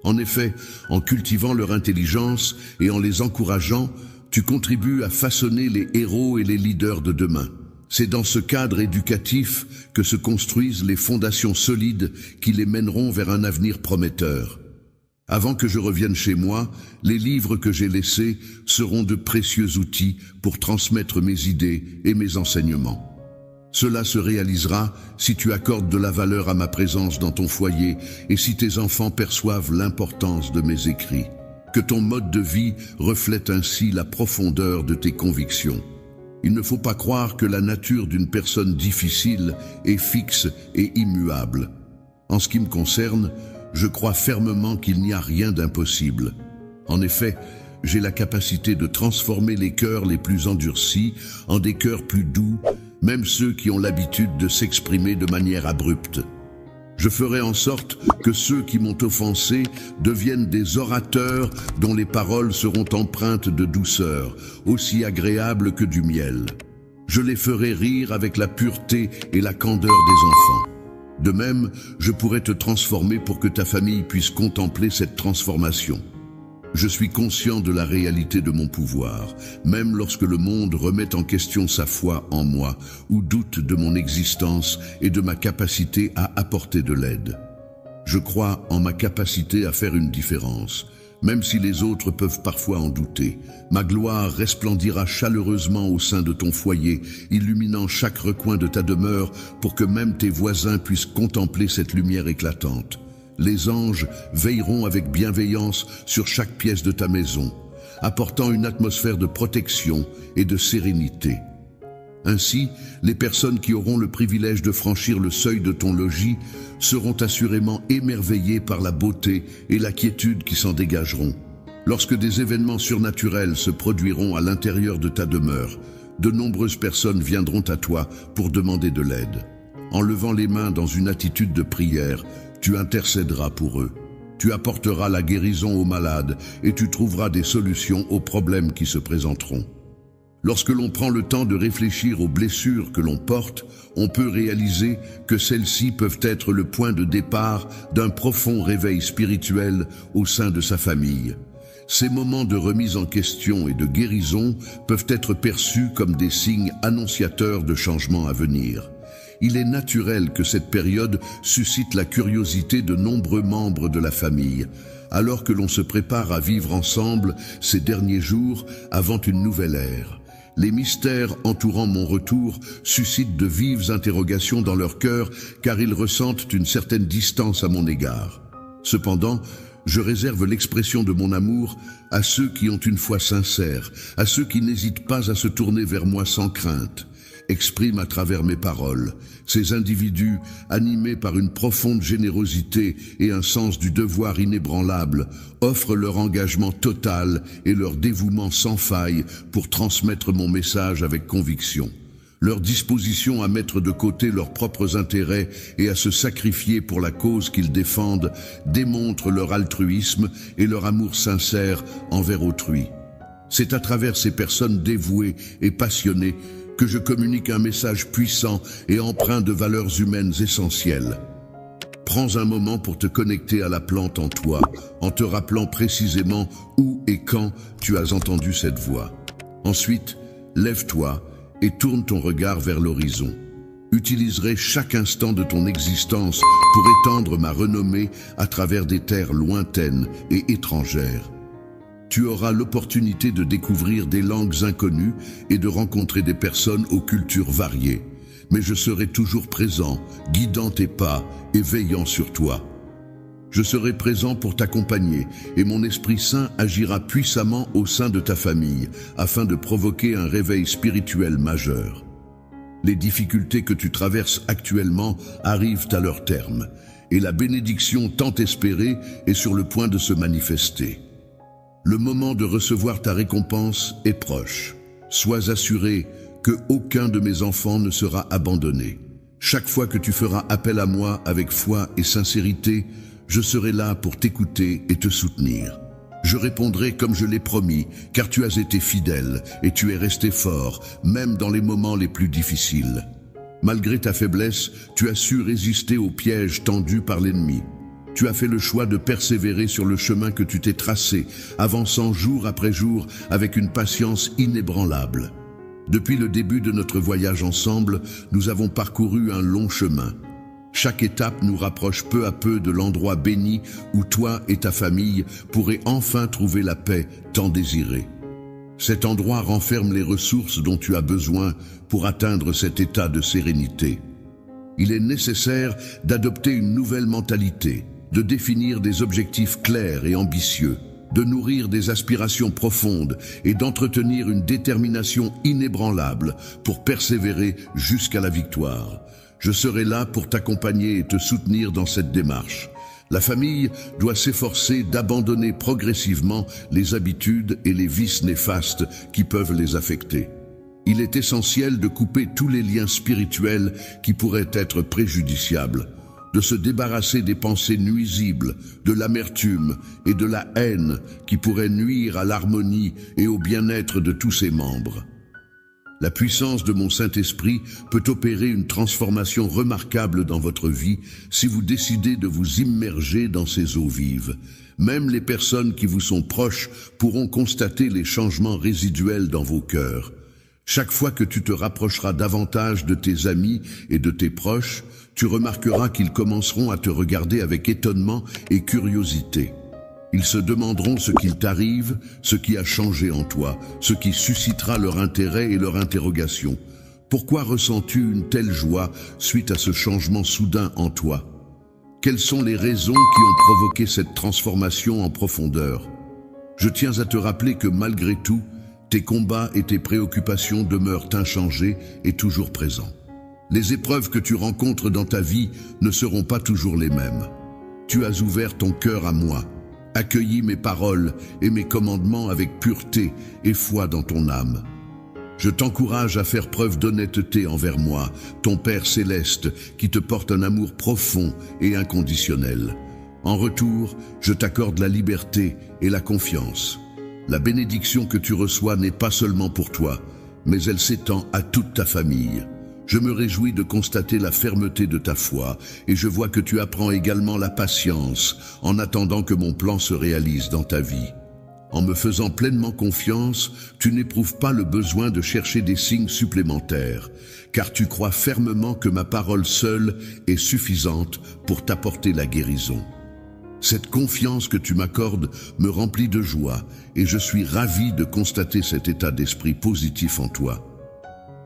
En effet, en cultivant leur intelligence et en les encourageant, tu contribues à façonner les héros et les leaders de demain. C'est dans ce cadre éducatif que se construisent les fondations solides qui les mèneront vers un avenir prometteur. Avant que je revienne chez moi, les livres que j'ai laissés seront de précieux outils pour transmettre mes idées et mes enseignements. Cela se réalisera si tu accordes de la valeur à ma présence dans ton foyer et si tes enfants perçoivent l'importance de mes écrits. Que ton mode de vie reflète ainsi la profondeur de tes convictions. Il ne faut pas croire que la nature d'une personne difficile est fixe et immuable. En ce qui me concerne, je crois fermement qu'il n'y a rien d'impossible. En effet, j'ai la capacité de transformer les cœurs les plus endurcis en des cœurs plus doux, même ceux qui ont l'habitude de s'exprimer de manière abrupte. Je ferai en sorte que ceux qui m'ont offensé deviennent des orateurs dont les paroles seront empreintes de douceur, aussi agréables que du miel. Je les ferai rire avec la pureté et la candeur des enfants. De même, je pourrai te transformer pour que ta famille puisse contempler cette transformation. Je suis conscient de la réalité de mon pouvoir, même lorsque le monde remet en question sa foi en moi ou doute de mon existence et de ma capacité à apporter de l'aide. Je crois en ma capacité à faire une différence, même si les autres peuvent parfois en douter. Ma gloire resplendira chaleureusement au sein de ton foyer, illuminant chaque recoin de ta demeure pour que même tes voisins puissent contempler cette lumière éclatante. Les anges veilleront avec bienveillance sur chaque pièce de ta maison, apportant une atmosphère de protection et de sérénité. Ainsi, les personnes qui auront le privilège de franchir le seuil de ton logis seront assurément émerveillées par la beauté et la quiétude qui s'en dégageront. Lorsque des événements surnaturels se produiront à l'intérieur de ta demeure, de nombreuses personnes viendront à toi pour demander de l'aide. En levant les mains dans une attitude de prière, tu intercéderas pour eux. Tu apporteras la guérison aux malades et tu trouveras des solutions aux problèmes qui se présenteront. Lorsque l'on prend le temps de réfléchir aux blessures que l'on porte, on peut réaliser que celles-ci peuvent être le point de départ d'un profond réveil spirituel au sein de sa famille. Ces moments de remise en question et de guérison peuvent être perçus comme des signes annonciateurs de changements à venir. Il est naturel que cette période suscite la curiosité de nombreux membres de la famille, alors que l'on se prépare à vivre ensemble ces derniers jours avant une nouvelle ère. Les mystères entourant mon retour suscitent de vives interrogations dans leur cœur car ils ressentent une certaine distance à mon égard. Cependant, je réserve l'expression de mon amour à ceux qui ont une foi sincère, à ceux qui n'hésitent pas à se tourner vers moi sans crainte. Exprime à travers mes paroles. Ces individus, animés par une profonde générosité et un sens du devoir inébranlable, offrent leur engagement total et leur dévouement sans faille pour transmettre mon message avec conviction. Leur disposition à mettre de côté leurs propres intérêts et à se sacrifier pour la cause qu'ils défendent démontre leur altruisme et leur amour sincère envers autrui. C'est à travers ces personnes dévouées et passionnées que je communique un message puissant et empreint de valeurs humaines essentielles. Prends un moment pour te connecter à la plante en toi, en te rappelant précisément où et quand tu as entendu cette voix. Ensuite, lève-toi et tourne ton regard vers l'horizon. Utiliserai chaque instant de ton existence pour étendre ma renommée à travers des terres lointaines et étrangères. Tu auras l'opportunité de découvrir des langues inconnues et de rencontrer des personnes aux cultures variées. Mais je serai toujours présent, guidant tes pas et veillant sur toi. Je serai présent pour t'accompagner et mon Esprit Saint agira puissamment au sein de ta famille afin de provoquer un réveil spirituel majeur. Les difficultés que tu traverses actuellement arrivent à leur terme et la bénédiction tant espérée est sur le point de se manifester. Le moment de recevoir ta récompense est proche. Sois assuré que aucun de mes enfants ne sera abandonné. Chaque fois que tu feras appel à moi avec foi et sincérité, je serai là pour t'écouter et te soutenir. Je répondrai comme je l'ai promis, car tu as été fidèle et tu es resté fort, même dans les moments les plus difficiles. Malgré ta faiblesse, tu as su résister aux pièges tendus par l'ennemi. Tu as fait le choix de persévérer sur le chemin que tu t'es tracé, avançant jour après jour avec une patience inébranlable. Depuis le début de notre voyage ensemble, nous avons parcouru un long chemin. Chaque étape nous rapproche peu à peu de l'endroit béni où toi et ta famille pourrez enfin trouver la paix tant désirée. Cet endroit renferme les ressources dont tu as besoin pour atteindre cet état de sérénité. Il est nécessaire d'adopter une nouvelle mentalité, de définir des objectifs clairs et ambitieux, de nourrir des aspirations profondes et d'entretenir une détermination inébranlable pour persévérer jusqu'à la victoire. Je serai là pour t'accompagner et te soutenir dans cette démarche. La famille doit s'efforcer d'abandonner progressivement les habitudes et les vices néfastes qui peuvent les affecter. Il est essentiel de couper tous les liens spirituels qui pourraient être préjudiciables, de se débarrasser des pensées nuisibles, de l'amertume et de la haine qui pourraient nuire à l'harmonie et au bien-être de tous ses membres. La puissance de mon Saint-Esprit peut opérer une transformation remarquable dans votre vie si vous décidez de vous immerger dans ces eaux vives. Même les personnes qui vous sont proches pourront constater les changements résiduels dans vos cœurs. Chaque fois que tu te rapprocheras davantage de tes amis et de tes proches, tu remarqueras qu'ils commenceront à te regarder avec étonnement et curiosité. Ils se demanderont ce qu'il t'arrive, ce qui a changé en toi, ce qui suscitera leur intérêt et leur interrogation. Pourquoi ressens-tu une telle joie suite à ce changement soudain en toi? Quelles sont les raisons qui ont provoqué cette transformation en profondeur? Je tiens à te rappeler que malgré tout, tes combats et tes préoccupations demeurent inchangés et toujours présents. Les épreuves que tu rencontres dans ta vie ne seront pas toujours les mêmes. Tu as ouvert ton cœur à moi, accueilli mes paroles et mes commandements avec pureté et foi dans ton âme. Je t'encourage à faire preuve d'honnêteté envers moi, ton Père céleste, qui te porte un amour profond et inconditionnel. En retour, je t'accorde la liberté et la confiance. La bénédiction que tu reçois n'est pas seulement pour toi, mais elle s'étend à toute ta famille. Je me réjouis de constater la fermeté de ta foi et je vois que tu apprends également la patience en attendant que mon plan se réalise dans ta vie. En me faisant pleinement confiance, tu n'éprouves pas le besoin de chercher des signes supplémentaires, car tu crois fermement que ma parole seule est suffisante pour t'apporter la guérison. Cette confiance que tu m'accordes me remplit de joie et je suis ravi de constater cet état d'esprit positif en toi.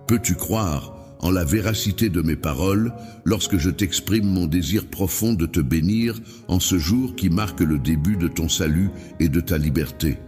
Peux-tu croire en la véracité de mes paroles lorsque je t'exprime mon désir profond de te bénir en ce jour qui marque le début de ton salut et de ta liberté?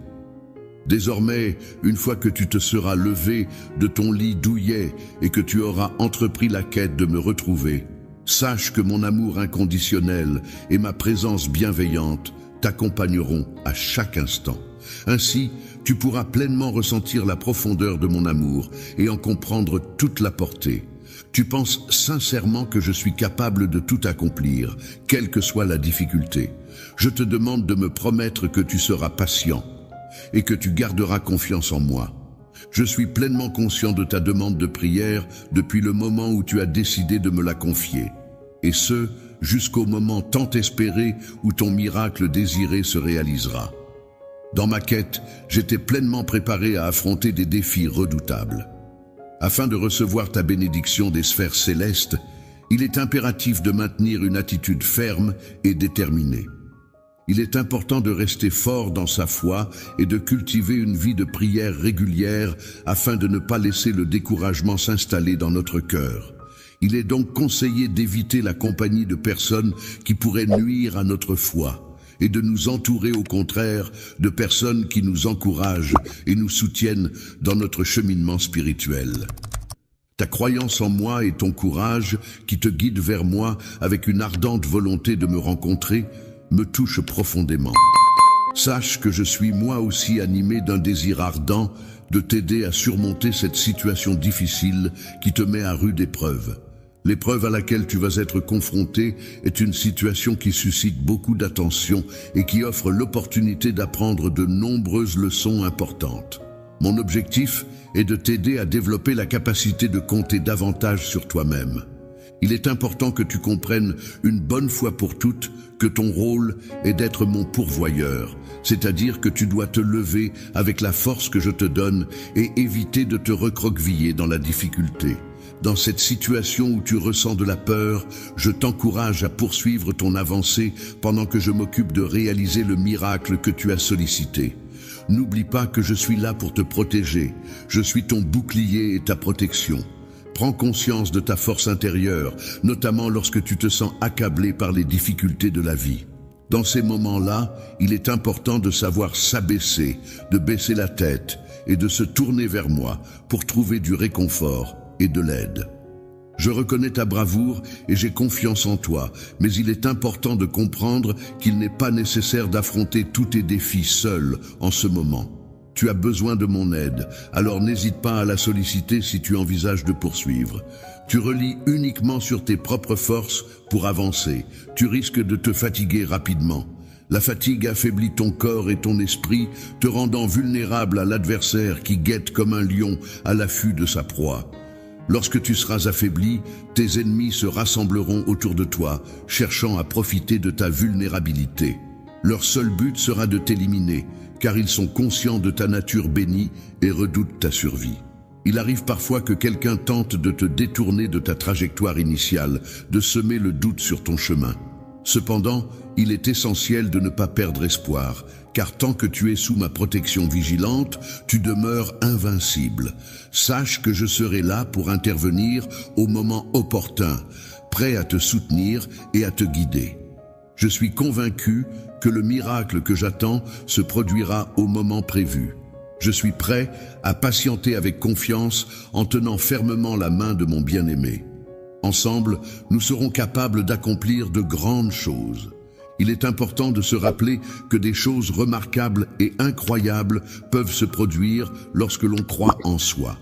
Désormais, une fois que tu te seras levé de ton lit douillet et que tu auras entrepris la quête de me retrouver, sache que mon amour inconditionnel et ma présence bienveillante t'accompagneront à chaque instant. Ainsi, tu pourras pleinement ressentir la profondeur de mon amour et en comprendre toute la portée. Tu penses sincèrement que je suis capable de tout accomplir, quelle que soit la difficulté. Je te demande de me promettre que tu seras patient et que tu garderas confiance en moi. Je suis pleinement conscient de ta demande de prière depuis le moment où tu as décidé de me la confier. Et ce, jusqu'au moment tant espéré où ton miracle désiré se réalisera. Dans ma quête, j'étais pleinement préparé à affronter des défis redoutables. Afin de recevoir ta bénédiction des sphères célestes, il est impératif de maintenir une attitude ferme et déterminée. Il est important de rester fort dans sa foi et de cultiver une vie de prière régulière afin de ne pas laisser le découragement s'installer dans notre cœur. Il est donc conseillé d'éviter la compagnie de personnes qui pourraient nuire à notre foi et de nous entourer au contraire de personnes qui nous encouragent et nous soutiennent dans notre cheminement spirituel. Ta croyance en moi et ton courage qui te guident vers moi avec une ardente volonté de me rencontrer me touchent profondément. Sache que je suis moi aussi animé d'un désir ardent de t'aider à surmonter cette situation difficile qui te met à rude épreuve. L'épreuve à laquelle tu vas être confronté est une situation qui suscite beaucoup d'attention et qui offre l'opportunité d'apprendre de nombreuses leçons importantes. Mon objectif est de t'aider à développer la capacité de compter davantage sur toi-même. Il est important que tu comprennes une bonne fois pour toutes que ton rôle est d'être mon pourvoyeur, c'est-à-dire que tu dois te lever avec la force que je te donne et éviter de te recroqueviller dans la difficulté. Dans cette situation où tu ressens de la peur, je t'encourage à poursuivre ton avancée pendant que je m'occupe de réaliser le miracle que tu as sollicité. N'oublie pas que je suis là pour te protéger. Je suis ton bouclier et ta protection. Prends conscience de ta force intérieure, notamment lorsque tu te sens accablé par les difficultés de la vie. Dans ces moments-là, il est important de savoir s'abaisser, de baisser la tête et de se tourner vers moi pour trouver du réconfort et de l'aide. Je reconnais ta bravoure et j'ai confiance en toi, mais il est important de comprendre qu'il n'est pas nécessaire d'affronter tous tes défis seul en ce moment. Tu as besoin de mon aide, alors n'hésite pas à la solliciter si tu envisages de poursuivre. Tu relis uniquement sur tes propres forces pour avancer. Tu risques de te fatiguer rapidement. La fatigue affaiblit ton corps et ton esprit, te rendant vulnérable à l'adversaire qui guette comme un lion à l'affût de sa proie. Lorsque tu seras affaibli, tes ennemis se rassembleront autour de toi, cherchant à profiter de ta vulnérabilité. Leur seul but sera de t'éliminer, car ils sont conscients de ta nature bénie et redoutent ta survie. Il arrive parfois que quelqu'un tente de te détourner de ta trajectoire initiale, de semer le doute sur ton chemin. Cependant, il est essentiel de ne pas perdre espoir, car tant que tu es sous ma protection vigilante, tu demeures invincible. Sache que je serai là pour intervenir au moment opportun, prêt à te soutenir et à te guider. Je suis convaincu que le miracle que j'attends se produira au moment prévu. Je suis prêt à patienter avec confiance en tenant fermement la main de mon bien-aimé. Ensemble, nous serons capables d'accomplir de grandes choses. Il est important de se rappeler que des choses remarquables et incroyables peuvent se produire lorsque l'on croit en soi.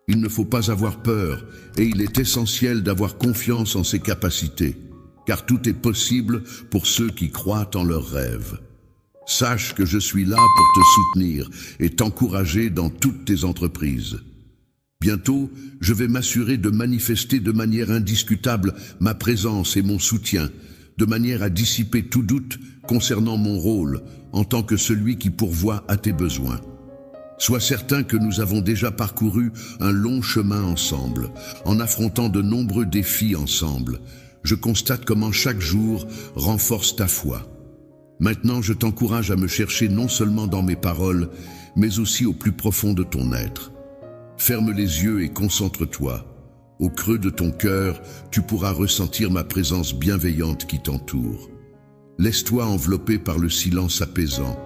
Il ne faut pas avoir peur et il est essentiel d'avoir confiance en ses capacités, car tout est possible pour ceux qui croient en leurs rêves. Sache que je suis là pour te soutenir et t'encourager dans toutes tes entreprises. Bientôt, je vais m'assurer de manifester de manière indiscutable ma présence et mon soutien, de manière à dissiper tout doute concernant mon rôle en tant que celui qui pourvoit à tes besoins. Sois certain que nous avons déjà parcouru un long chemin ensemble, en affrontant de nombreux défis ensemble. Je constate comment chaque jour renforce ta foi. Maintenant, je t'encourage à me chercher non seulement dans mes paroles, mais aussi au plus profond de ton être. Ferme les yeux et concentre-toi. Au creux de ton cœur, tu pourras ressentir ma présence bienveillante qui t'entoure. Laisse-toi envelopper par le silence apaisant.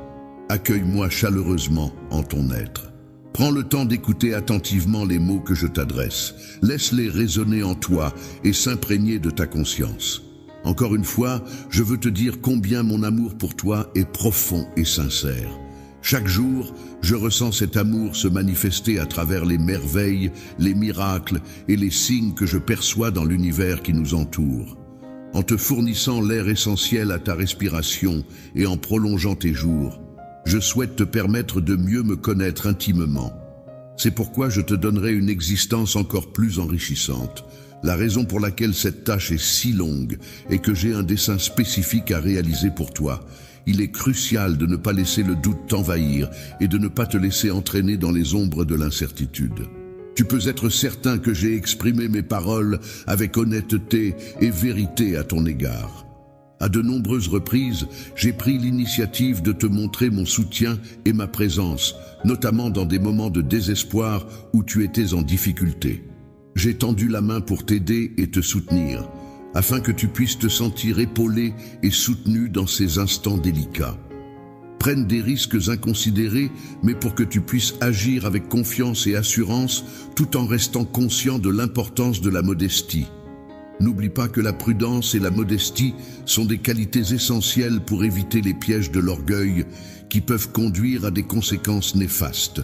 Accueille-moi chaleureusement en ton être. Prends le temps d'écouter attentivement les mots que je t'adresse. Laisse-les résonner en toi et s'imprégner de ta conscience. Encore une fois, je veux te dire combien mon amour pour toi est profond et sincère. Chaque jour, je ressens cet amour se manifester à travers les merveilles, les miracles et les signes que je perçois dans l'univers qui nous entoure. En te fournissant l'air essentiel à ta respiration et en prolongeant tes jours, je souhaite te permettre de mieux me connaître intimement. C'est pourquoi je te donnerai une existence encore plus enrichissante. La raison pour laquelle cette tâche est si longue est que j'ai un dessein spécifique à réaliser pour toi. Il est crucial de ne pas laisser le doute t'envahir et de ne pas te laisser entraîner dans les ombres de l'incertitude. Tu peux être certain que j'ai exprimé mes paroles avec honnêteté et vérité à ton égard. À de nombreuses reprises, j'ai pris l'initiative de te montrer mon soutien et ma présence, notamment dans des moments de désespoir où tu étais en difficulté. J'ai tendu la main pour t'aider et te soutenir, afin que tu puisses te sentir épaulé et soutenu dans ces instants délicats. Prenne des risques inconsidérés, mais pour que tu puisses agir avec confiance et assurance, tout en restant conscient de l'importance de la modestie. N'oublie pas que la prudence et la modestie sont des qualités essentielles pour éviter les pièges de l'orgueil qui peuvent conduire à des conséquences néfastes.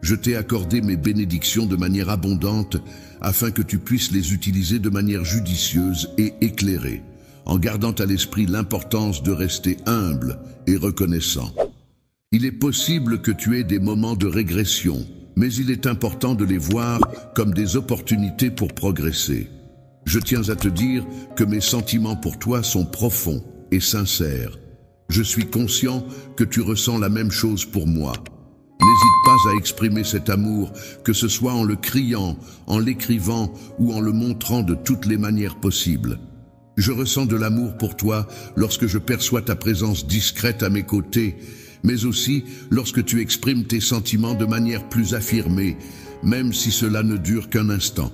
Je t'ai accordé mes bénédictions de manière abondante afin que tu puisses les utiliser de manière judicieuse et éclairée, en gardant à l'esprit l'importance de rester humble et reconnaissant. Il est possible que tu aies des moments de régression, mais il est important de les voir comme des opportunités pour progresser. Je tiens à te dire que mes sentiments pour toi sont profonds et sincères. Je suis conscient que tu ressens la même chose pour moi. N'hésite pas à exprimer cet amour, que ce soit en le criant, en l'écrivant ou en le montrant de toutes les manières possibles. Je ressens de l'amour pour toi lorsque je perçois ta présence discrète à mes côtés, mais aussi lorsque tu exprimes tes sentiments de manière plus affirmée, même si cela ne dure qu'un instant.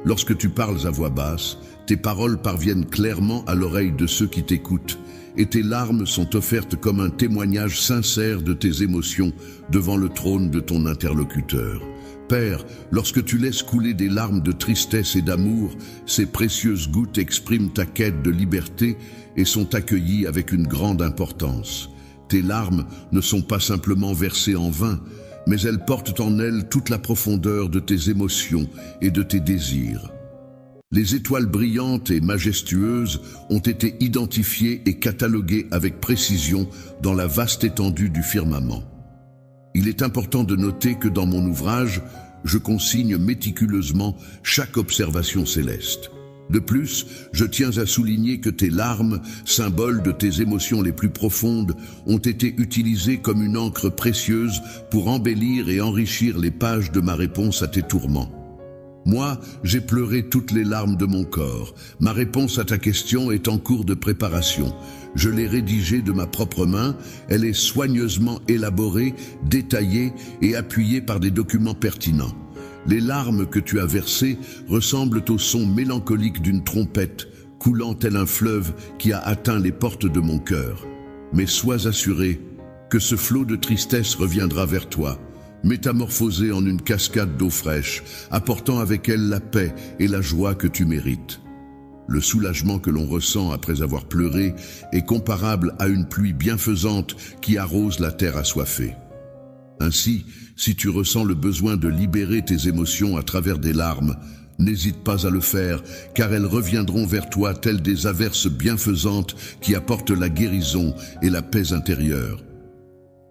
Lorsque tu parles à voix basse, tes paroles parviennent clairement à l'oreille de ceux qui t'écoutent, et tes larmes sont offertes comme un témoignage sincère de tes émotions devant le trône de ton interlocuteur. Père, lorsque tu laisses couler des larmes de tristesse et d'amour, ces précieuses gouttes expriment ta quête de liberté et sont accueillies avec une grande importance. Tes larmes ne sont pas simplement versées en vain, mais elles portent en elles toute la profondeur de tes émotions et de tes désirs. Les étoiles brillantes et majestueuses ont été identifiées et cataloguées avec précision dans la vaste étendue du firmament. Il est important de noter que dans mon ouvrage, je consigne méticuleusement chaque observation céleste. De plus, je tiens à souligner que tes larmes, symbole de tes émotions les plus profondes, ont été utilisées comme une encre précieuse pour embellir et enrichir les pages de ma réponse à tes tourments. Moi, j'ai pleuré toutes les larmes de mon corps. Ma réponse à ta question est en cours de préparation. Je l'ai rédigée de ma propre main. Elle est soigneusement élaborée, détaillée et appuyée par des documents pertinents. Les larmes que tu as versées ressemblent au son mélancolique d'une trompette, coulant tel un fleuve qui a atteint les portes de mon cœur. Mais sois assuré que ce flot de tristesse reviendra vers toi, métamorphosée en une cascade d'eau fraîche, apportant avec elle la paix et la joie que tu mérites. Le soulagement que l'on ressent après avoir pleuré est comparable à une pluie bienfaisante qui arrose la terre assoiffée. Ainsi, si tu ressens le besoin de libérer tes émotions à travers des larmes, n'hésite pas à le faire, car elles reviendront vers toi telles des averses bienfaisantes qui apportent la guérison et la paix intérieure.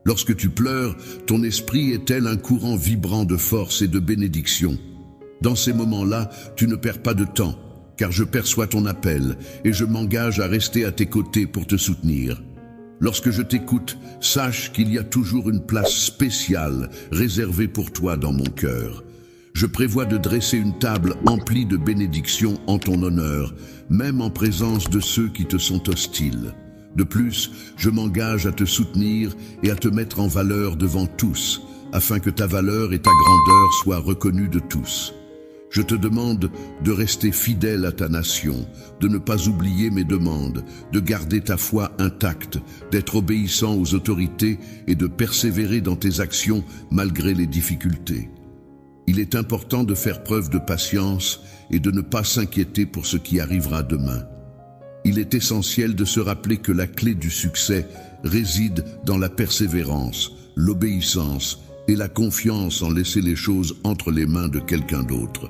Lorsque tu pleures, ton esprit est tel un courant vibrant de force et de bénédiction. Dans ces moments-là, tu ne perds pas de temps, car je perçois ton appel et je m'engage à rester à tes côtés pour te soutenir. Lorsque je t'écoute, sache qu'il y a toujours une place spéciale réservée pour toi dans mon cœur. Je prévois de dresser une table emplie de bénédictions en ton honneur, même en présence de ceux qui te sont hostiles. De plus, je m'engage à te soutenir et à te mettre en valeur devant tous, afin que ta valeur et ta grandeur soient reconnues de tous. Je te demande de rester fidèle à ta nation, de ne pas oublier mes demandes, de garder ta foi intacte, d'être obéissant aux autorités et de persévérer dans tes actions malgré les difficultés. Il est important de faire preuve de patience et de ne pas s'inquiéter pour ce qui arrivera demain. Il est essentiel de se rappeler que la clé du succès réside dans la persévérance, l'obéissance et la confiance en laisser les choses entre les mains de quelqu'un d'autre.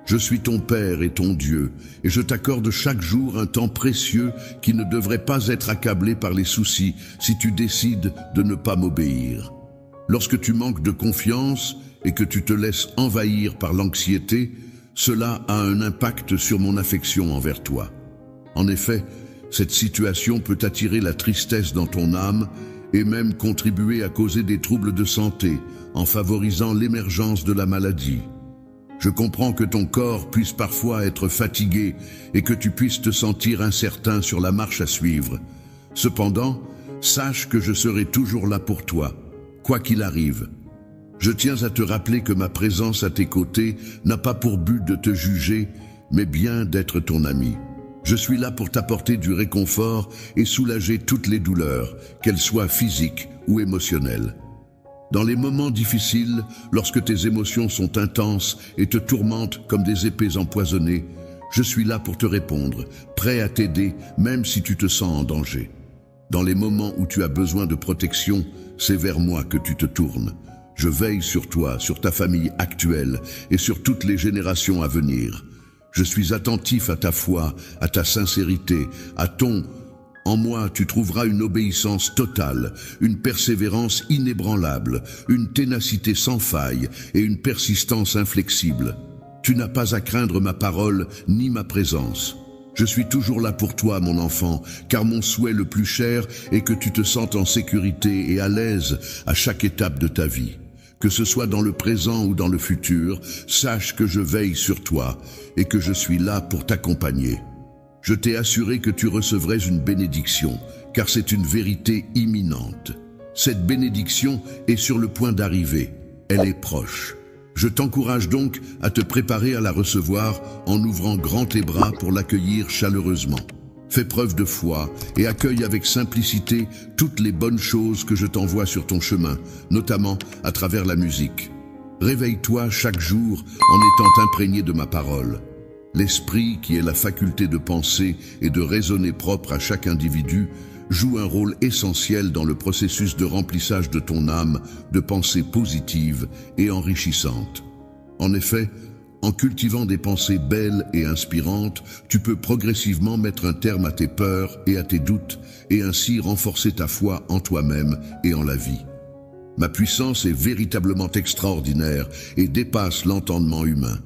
Je suis ton Père et ton Dieu, et je t'accorde chaque jour un temps précieux qui ne devrait pas être accablé par les soucis si tu décides de ne pas m'obéir. Lorsque tu manques de confiance et que tu te laisses envahir par l'anxiété, cela a un impact sur mon affection envers toi. En effet, cette situation peut attirer la tristesse dans ton âme et même contribuer à causer des troubles de santé en favorisant l'émergence de la maladie. Je comprends que ton corps puisse parfois être fatigué et que tu puisses te sentir incertain sur la marche à suivre. Cependant, sache que je serai toujours là pour toi, quoi qu'il arrive. Je tiens à te rappeler que ma présence à tes côtés n'a pas pour but de te juger, mais bien d'être ton ami. Je suis là pour t'apporter du réconfort et soulager toutes les douleurs, qu'elles soient physiques ou émotionnelles. Dans les moments difficiles, lorsque tes émotions sont intenses et te tourmentent comme des épées empoisonnées, je suis là pour te répondre, prêt à t'aider même si tu te sens en danger. Dans les moments où tu as besoin de protection, c'est vers moi que tu te tournes. Je veille sur toi, sur ta famille actuelle et sur toutes les générations à venir. Je suis attentif à ta foi, à ta sincérité, à ton... En moi, tu trouveras une obéissance totale, une persévérance inébranlable, une ténacité sans faille et une persistance inflexible. Tu n'as pas à craindre ma parole ni ma présence. Je suis toujours là pour toi, mon enfant, car mon souhait le plus cher est que tu te sentes en sécurité et à l'aise à chaque étape de ta vie. Que ce soit dans le présent ou dans le futur, sache que je veille sur toi et que je suis là pour t'accompagner. Je t'ai assuré que tu recevrais une bénédiction, car c'est une vérité imminente. Cette bénédiction est sur le point d'arriver, elle est proche. Je t'encourage donc à te préparer à la recevoir en ouvrant grand tes bras pour l'accueillir chaleureusement. Fais preuve de foi et accueille avec simplicité toutes les bonnes choses que je t'envoie sur ton chemin, notamment à travers la musique. Réveille-toi chaque jour en étant imprégné de ma parole. L'esprit, qui est la faculté de penser et de raisonner propre à chaque individu, joue un rôle essentiel dans le processus de remplissage de ton âme de pensées positives et enrichissantes. En effet, en cultivant des pensées belles et inspirantes, tu peux progressivement mettre un terme à tes peurs et à tes doutes et ainsi renforcer ta foi en toi-même et en la vie. Ma puissance est véritablement extraordinaire et dépasse l'entendement humain.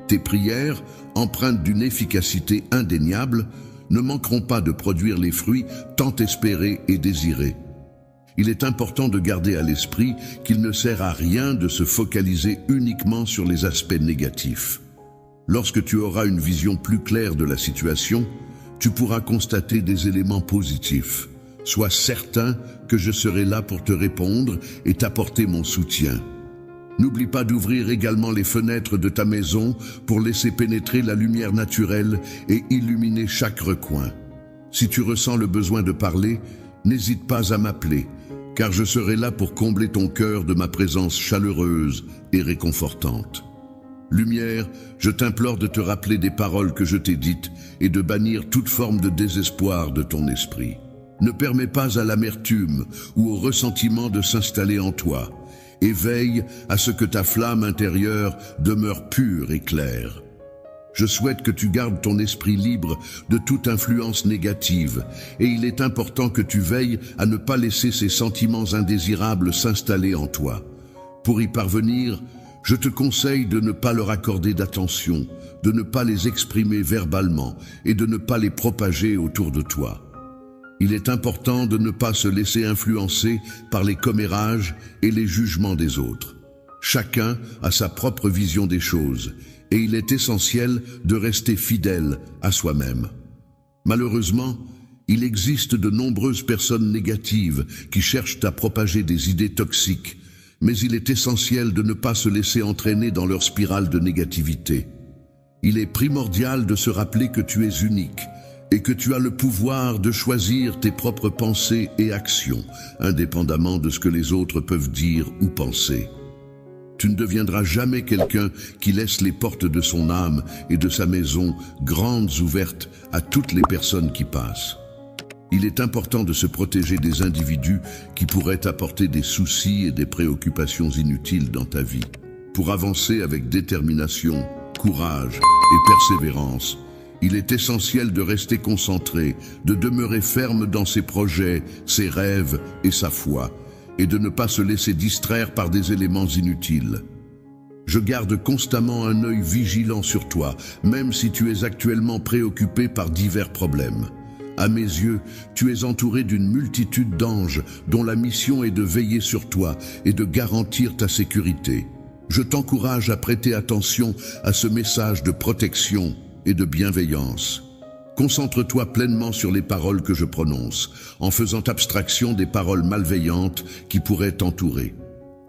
Tes prières, empreintes d'une efficacité indéniable, ne manqueront pas de produire les fruits tant espérés et désirés. Il est important de garder à l'esprit qu'il ne sert à rien de se focaliser uniquement sur les aspects négatifs. Lorsque tu auras une vision plus claire de la situation, tu pourras constater des éléments positifs. Sois certain que je serai là pour te répondre et t'apporter mon soutien. N'oublie pas d'ouvrir également les fenêtres de ta maison pour laisser pénétrer la lumière naturelle et illuminer chaque recoin. Si tu ressens le besoin de parler, n'hésite pas à m'appeler, car je serai là pour combler ton cœur de ma présence chaleureuse et réconfortante. Lumière, je t'implore de te rappeler des paroles que je t'ai dites et de bannir toute forme de désespoir de ton esprit. Ne permets pas à l'amertume ou au ressentiment de s'installer en toi, et veille à ce que ta flamme intérieure demeure pure et claire. Je souhaite que tu gardes ton esprit libre de toute influence négative, et il est important que tu veilles à ne pas laisser ces sentiments indésirables s'installer en toi. Pour y parvenir, je te conseille de ne pas leur accorder d'attention, de ne pas les exprimer verbalement et de ne pas les propager autour de toi. Il est important de ne pas se laisser influencer par les commérages et les jugements des autres. Chacun a sa propre vision des choses, et il est essentiel de rester fidèle à soi-même. Malheureusement, il existe de nombreuses personnes négatives qui cherchent à propager des idées toxiques, mais il est essentiel de ne pas se laisser entraîner dans leur spirale de négativité. Il est primordial de se rappeler que tu es unique, et que tu as le pouvoir de choisir tes propres pensées et actions, indépendamment de ce que les autres peuvent dire ou penser. Tu ne deviendras jamais quelqu'un qui laisse les portes de son âme et de sa maison grandes ouvertes à toutes les personnes qui passent. Il est important de se protéger des individus qui pourraient apporter des soucis et des préoccupations inutiles dans ta vie. Pour avancer avec détermination, courage et persévérance, il est essentiel de rester concentré, de demeurer ferme dans ses projets, ses rêves et sa foi, et de ne pas se laisser distraire par des éléments inutiles. Je garde constamment un œil vigilant sur toi, même si tu es actuellement préoccupé par divers problèmes. À mes yeux, tu es entouré d'une multitude d'anges dont la mission est de veiller sur toi et de garantir ta sécurité. Je t'encourage à prêter attention à ce message de protection et de bienveillance. Concentre-toi pleinement sur les paroles que je prononce, en faisant abstraction des paroles malveillantes qui pourraient t'entourer.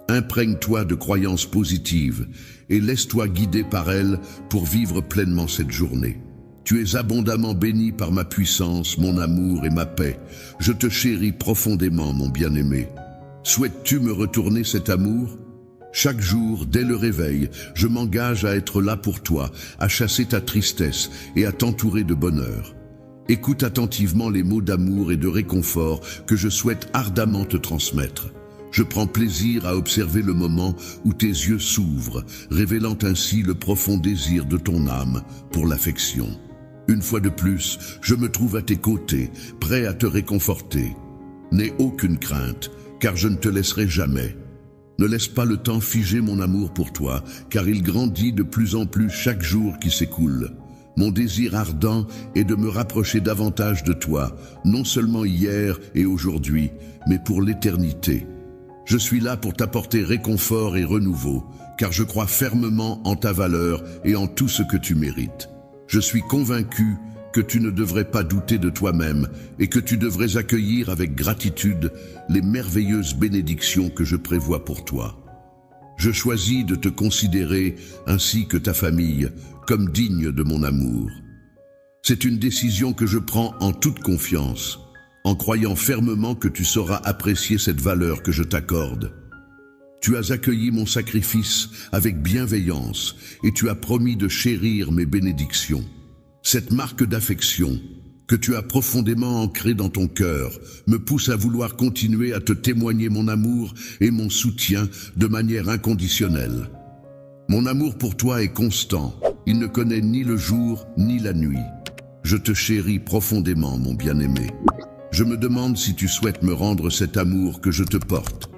Imprègne-toi de croyances positives et laisse-toi guider par elles pour vivre pleinement cette journée. Tu es abondamment béni par ma puissance, mon amour et ma paix. Je te chéris profondément, mon bien-aimé. Souhaites-tu me retourner cet amour ? Chaque jour, dès le réveil, je m'engage à être là pour toi, à chasser ta tristesse et à t'entourer de bonheur. Écoute attentivement les mots d'amour et de réconfort que je souhaite ardemment te transmettre. Je prends plaisir à observer le moment où tes yeux s'ouvrent, révélant ainsi le profond désir de ton âme pour l'affection. Une fois de plus, je me trouve à tes côtés, prêt à te réconforter. N'aie aucune crainte, car je ne te laisserai jamais. Ne laisse pas le temps figer mon amour pour toi, car il grandit de plus en plus chaque jour qui s'écoule. Mon désir ardent est de me rapprocher davantage de toi, non seulement hier et aujourd'hui, mais pour l'éternité. Je suis là pour t'apporter réconfort et renouveau, car je crois fermement en ta valeur et en tout ce que tu mérites. Je suis convaincu que tu ne devrais pas douter de toi-même et que tu devrais accueillir avec gratitude les merveilleuses bénédictions que je prévois pour toi. Je choisis de te considérer, ainsi que ta famille, comme digne de mon amour. C'est une décision que je prends en toute confiance, en croyant fermement que tu sauras apprécier cette valeur que je t'accorde. Tu as accueilli mon sacrifice avec bienveillance et tu as promis de chérir mes bénédictions. Cette marque d'affection que tu as profondément ancrée dans ton cœur me pousse à vouloir continuer à te témoigner mon amour et mon soutien de manière inconditionnelle. Mon amour pour toi est constant, il ne connaît ni le jour ni la nuit. Je te chéris profondément, mon bien-aimé. Je me demande si tu souhaites me rendre cet amour que je te porte.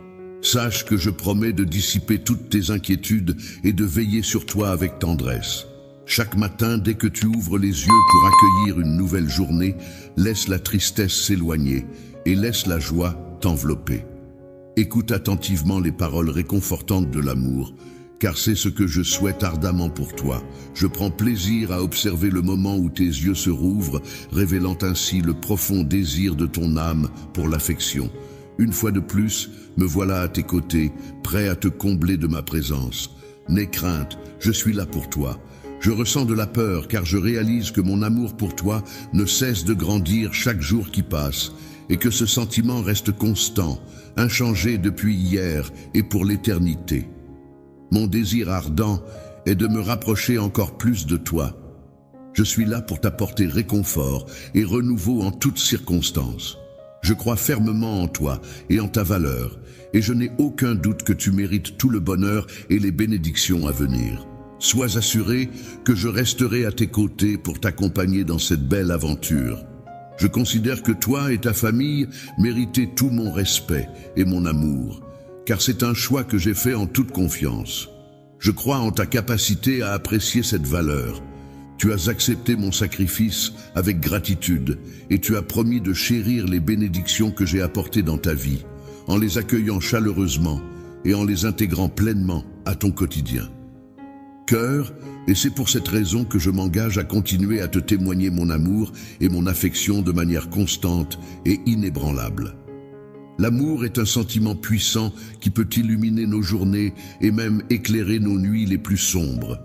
Sache que je promets de dissiper toutes tes inquiétudes et de veiller sur toi avec tendresse. Chaque matin, dès que tu ouvres les yeux pour accueillir une nouvelle journée, laisse la tristesse s'éloigner et laisse la joie t'envelopper. Écoute attentivement les paroles réconfortantes de l'amour, car c'est ce que je souhaite ardemment pour toi. Je prends plaisir à observer le moment où tes yeux se rouvrent, révélant ainsi le profond désir de ton âme pour l'affection. Une fois de plus, me voilà à tes côtés, prêt à te combler de ma présence. N'aie crainte, je suis là pour toi. Je ressens de la peur car je réalise que mon amour pour toi ne cesse de grandir chaque jour qui passe et que ce sentiment reste constant, inchangé depuis hier et pour l'éternité. Mon désir ardent est de me rapprocher encore plus de toi. Je suis là pour t'apporter réconfort et renouveau en toutes circonstances. Je crois fermement en toi et en ta valeur, et je n'ai aucun doute que tu mérites tout le bonheur et les bénédictions à venir. Sois assuré que je resterai à tes côtés pour t'accompagner dans cette belle aventure. Je considère que toi et ta famille méritez tout mon respect et mon amour, car c'est un choix que j'ai fait en toute confiance. Je crois en ta capacité à apprécier cette valeur. Tu as accepté mon sacrifice avec gratitude et tu as promis de chérir les bénédictions que j'ai apportées dans ta vie, en les accueillant chaleureusement et en les intégrant pleinement à ton quotidien. Cœur, et c'est pour cette raison que je m'engage à continuer à te témoigner mon amour et mon affection de manière constante et inébranlable. L'amour est un sentiment puissant qui peut illuminer nos journées et même éclairer nos nuits les plus sombres.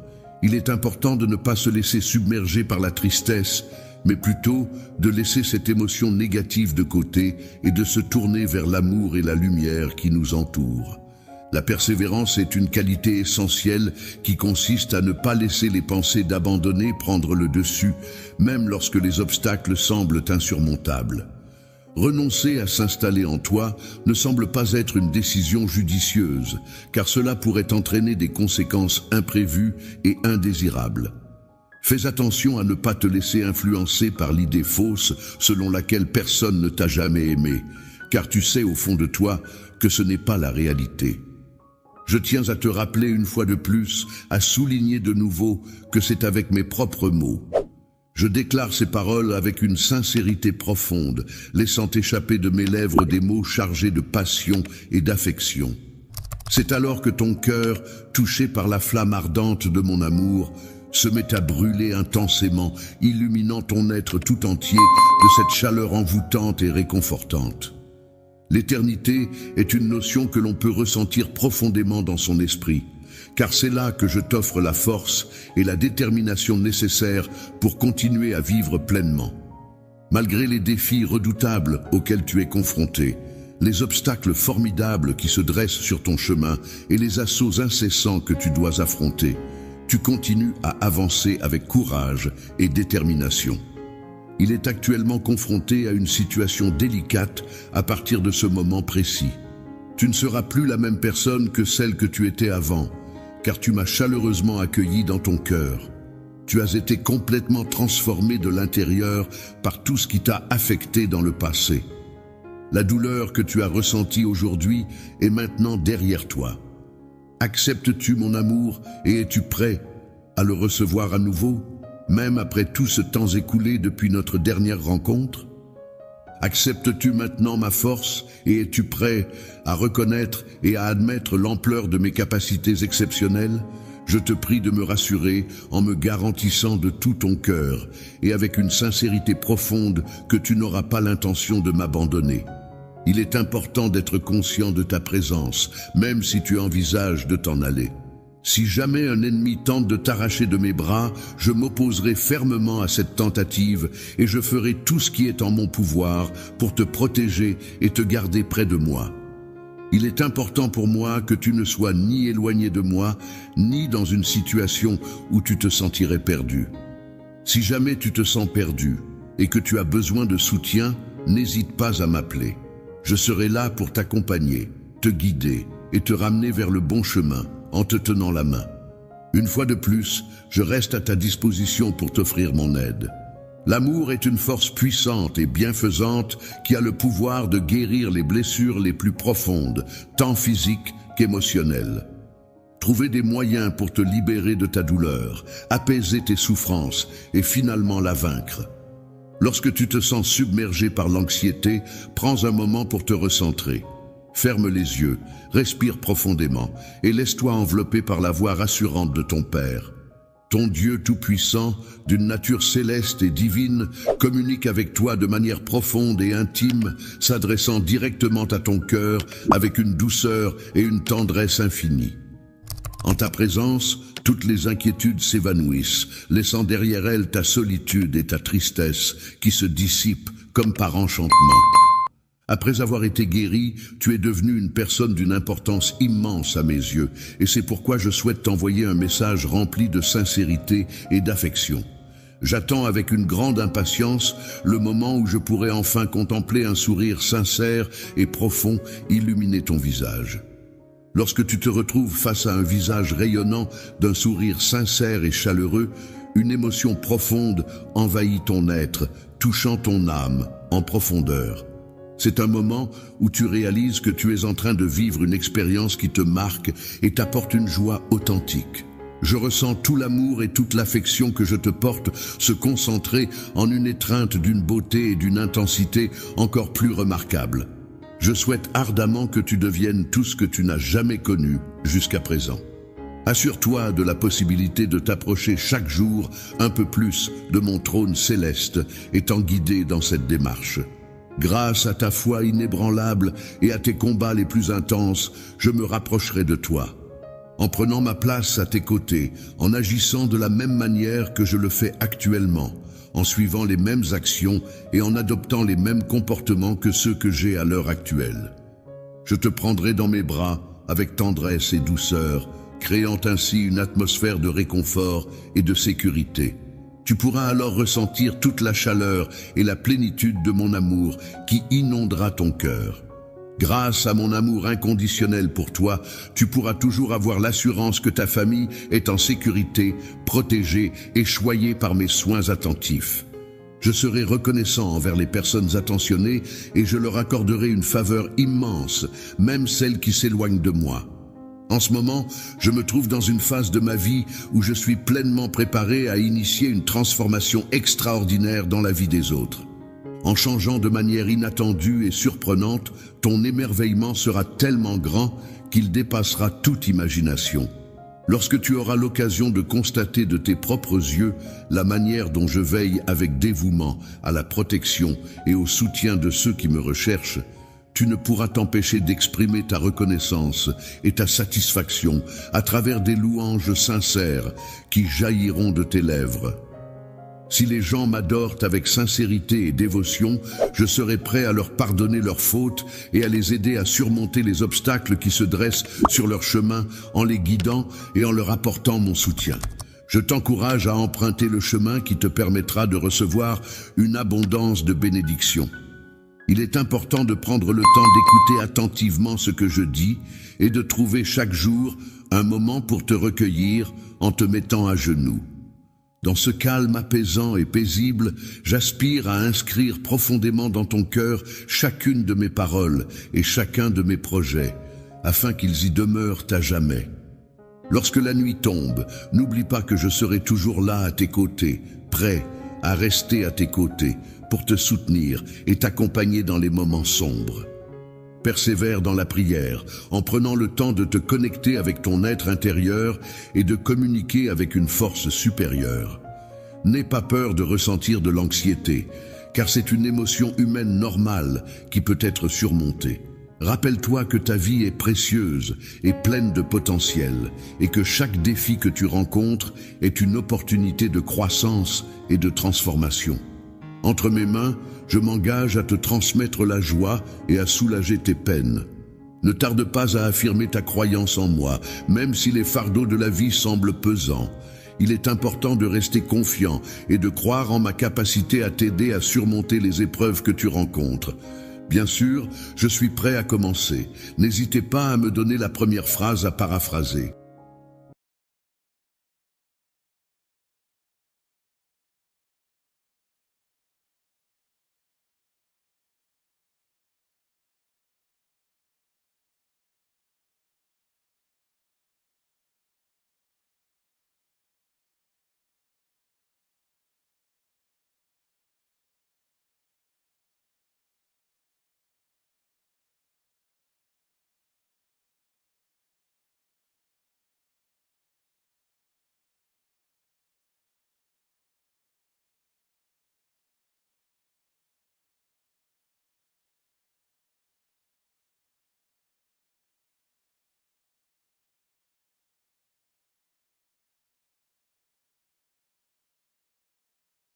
Il est important de ne pas se laisser submerger par la tristesse, mais plutôt de laisser cette émotion négative de côté et de se tourner vers l'amour et la lumière qui nous entourent. La persévérance est une qualité essentielle qui consiste à ne pas laisser les pensées d'abandonner prendre le dessus, même lorsque les obstacles semblent insurmontables. Renoncer à s'installer en toi ne semble pas être une décision judicieuse, car cela pourrait entraîner des conséquences imprévues et indésirables. Fais attention à ne pas te laisser influencer par l'idée fausse selon laquelle personne ne t'a jamais aimé, car tu sais au fond de toi que ce n'est pas la réalité. Je tiens à te rappeler une fois de plus, à souligner de nouveau que c'est avec mes propres mots. Je déclare ces paroles avec une sincérité profonde, laissant échapper de mes lèvres des mots chargés de passion et d'affection. C'est alors que ton cœur, touché par la flamme ardente de mon amour, se met à brûler intensément, illuminant ton être tout entier de cette chaleur envoûtante et réconfortante. L'éternité est une notion que l'on peut ressentir profondément dans son esprit, car c'est là que je t'offre la force et la détermination nécessaires pour continuer à vivre pleinement. Malgré les défis redoutables auxquels tu es confronté, les obstacles formidables qui se dressent sur ton chemin et les assauts incessants que tu dois affronter, tu continues à avancer avec courage et détermination. Il est actuellement confronté à une situation délicate à partir de ce moment précis. Tu ne seras plus la même personne que celle que tu étais avant, car tu m'as chaleureusement accueilli dans ton cœur. Tu as été complètement transformé de l'intérieur par tout ce qui t'a affecté dans le passé. La douleur que tu as ressentie aujourd'hui est maintenant derrière toi. Acceptes-tu mon amour et es-tu prêt à le recevoir à nouveau, même après tout ce temps écoulé depuis notre dernière rencontre? Acceptes-tu maintenant ma force et es-tu prêt à reconnaître et à admettre l'ampleur de mes capacités exceptionnelles? Je te prie de me rassurer en me garantissant de tout ton cœur et avec une sincérité profonde que tu n'auras pas l'intention de m'abandonner. Il est important d'être conscient de ta présence, même si tu envisages de t'en aller. Si jamais un ennemi tente de t'arracher de mes bras, je m'opposerai fermement à cette tentative et je ferai tout ce qui est en mon pouvoir pour te protéger et te garder près de moi. Il est important pour moi que tu ne sois ni éloigné de moi, ni dans une situation où tu te sentirais perdu. Si jamais tu te sens perdu et que tu as besoin de soutien, n'hésite pas à m'appeler. Je serai là pour t'accompagner, te guider et te ramener vers le bon chemin en te tenant la main. Une fois de plus, je reste à ta disposition pour t'offrir mon aide. L'amour est une force puissante et bienfaisante qui a le pouvoir de guérir les blessures les plus profondes, tant physiques qu'émotionnelles. Trouver des moyens pour te libérer de ta douleur, apaiser tes souffrances et finalement la vaincre. Lorsque tu te sens submergé par l'anxiété, prends un moment pour te recentrer. Ferme les yeux, respire profondément et laisse-toi envelopper par la voix rassurante de ton Père. Ton Dieu tout-puissant, d'une nature céleste et divine, communique avec toi de manière profonde et intime, s'adressant directement à ton cœur avec une douceur et une tendresse infinies. En ta présence, toutes les inquiétudes s'évanouissent, laissant derrière elles ta solitude et ta tristesse qui se dissipent comme par enchantement. Après avoir été guéri, tu es devenu une personne d'une importance immense à mes yeux, et c'est pourquoi je souhaite t'envoyer un message rempli de sincérité et d'affection. J'attends avec une grande impatience le moment où je pourrai enfin contempler un sourire sincère et profond illuminer ton visage. Lorsque tu te retrouves face à un visage rayonnant d'un sourire sincère et chaleureux, une émotion profonde envahit ton être, touchant ton âme en profondeur. C'est un moment où tu réalises que tu es en train de vivre une expérience qui te marque et t'apporte une joie authentique. Je ressens tout l'amour et toute l'affection que je te porte se concentrer en une étreinte d'une beauté et d'une intensité encore plus remarquables. Je souhaite ardemment que tu deviennes tout ce que tu n'as jamais connu jusqu'à présent. Assure-toi de la possibilité de t'approcher chaque jour un peu plus de mon trône céleste, étant guidé dans cette démarche. Grâce à ta foi inébranlable et à tes combats les plus intenses, je me rapprocherai de toi. En prenant ma place à tes côtés, en agissant de la même manière que je le fais actuellement, en suivant les mêmes actions et en adoptant les mêmes comportements que ceux que j'ai à l'heure actuelle. Je te prendrai dans mes bras avec tendresse et douceur, créant ainsi une atmosphère de réconfort et de sécurité. Tu pourras alors ressentir toute la chaleur et la plénitude de mon amour qui inondera ton cœur. Grâce à mon amour inconditionnel pour toi, tu pourras toujours avoir l'assurance que ta famille est en sécurité, protégée et choyée par mes soins attentifs. Je serai reconnaissant envers les personnes attentionnées et je leur accorderai une faveur immense, même celles qui s'éloignent de moi. En ce moment, je me trouve dans une phase de ma vie où je suis pleinement préparé à initier une transformation extraordinaire dans la vie des autres. En changeant de manière inattendue et surprenante, ton émerveillement sera tellement grand qu'il dépassera toute imagination. Lorsque tu auras l'occasion de constater de tes propres yeux la manière dont je veille avec dévouement à la protection et au soutien de ceux qui me recherchent, tu ne pourras t'empêcher d'exprimer ta reconnaissance et ta satisfaction à travers des louanges sincères qui jailliront de tes lèvres. Si les gens m'adorent avec sincérité et dévotion, je serai prêt à leur pardonner leurs fautes et à les aider à surmonter les obstacles qui se dressent sur leur chemin en les guidant et en leur apportant mon soutien. Je t'encourage à emprunter le chemin qui te permettra de recevoir une abondance de bénédictions. Il est important de prendre le temps d'écouter attentivement ce que je dis et de trouver chaque jour un moment pour te recueillir en te mettant à genoux. Dans ce calme apaisant et paisible, j'aspire à inscrire profondément dans ton cœur chacune de mes paroles et chacun de mes projets, afin qu'ils y demeurent à jamais. Lorsque la nuit tombe, n'oublie pas que je serai toujours là à tes côtés, prêt à rester à tes côtés, pour te soutenir et t'accompagner dans les moments sombres. Persévère dans la prière, en prenant le temps de te connecter avec ton être intérieur et de communiquer avec une force supérieure. N'aie pas peur de ressentir de l'anxiété, car c'est une émotion humaine normale qui peut être surmontée. Rappelle-toi que ta vie est précieuse et pleine de potentiel, et que chaque défi que tu rencontres est une opportunité de croissance et de transformation. Entre mes mains, je m'engage à te transmettre la joie et à soulager tes peines. Ne tarde pas à affirmer ta croyance en moi, même si les fardeaux de la vie semblent pesants. Il est important de rester confiant et de croire en ma capacité à t'aider à surmonter les épreuves que tu rencontres. Bien sûr, je suis prêt à commencer. N'hésitez pas à me donner la première phrase à paraphraser.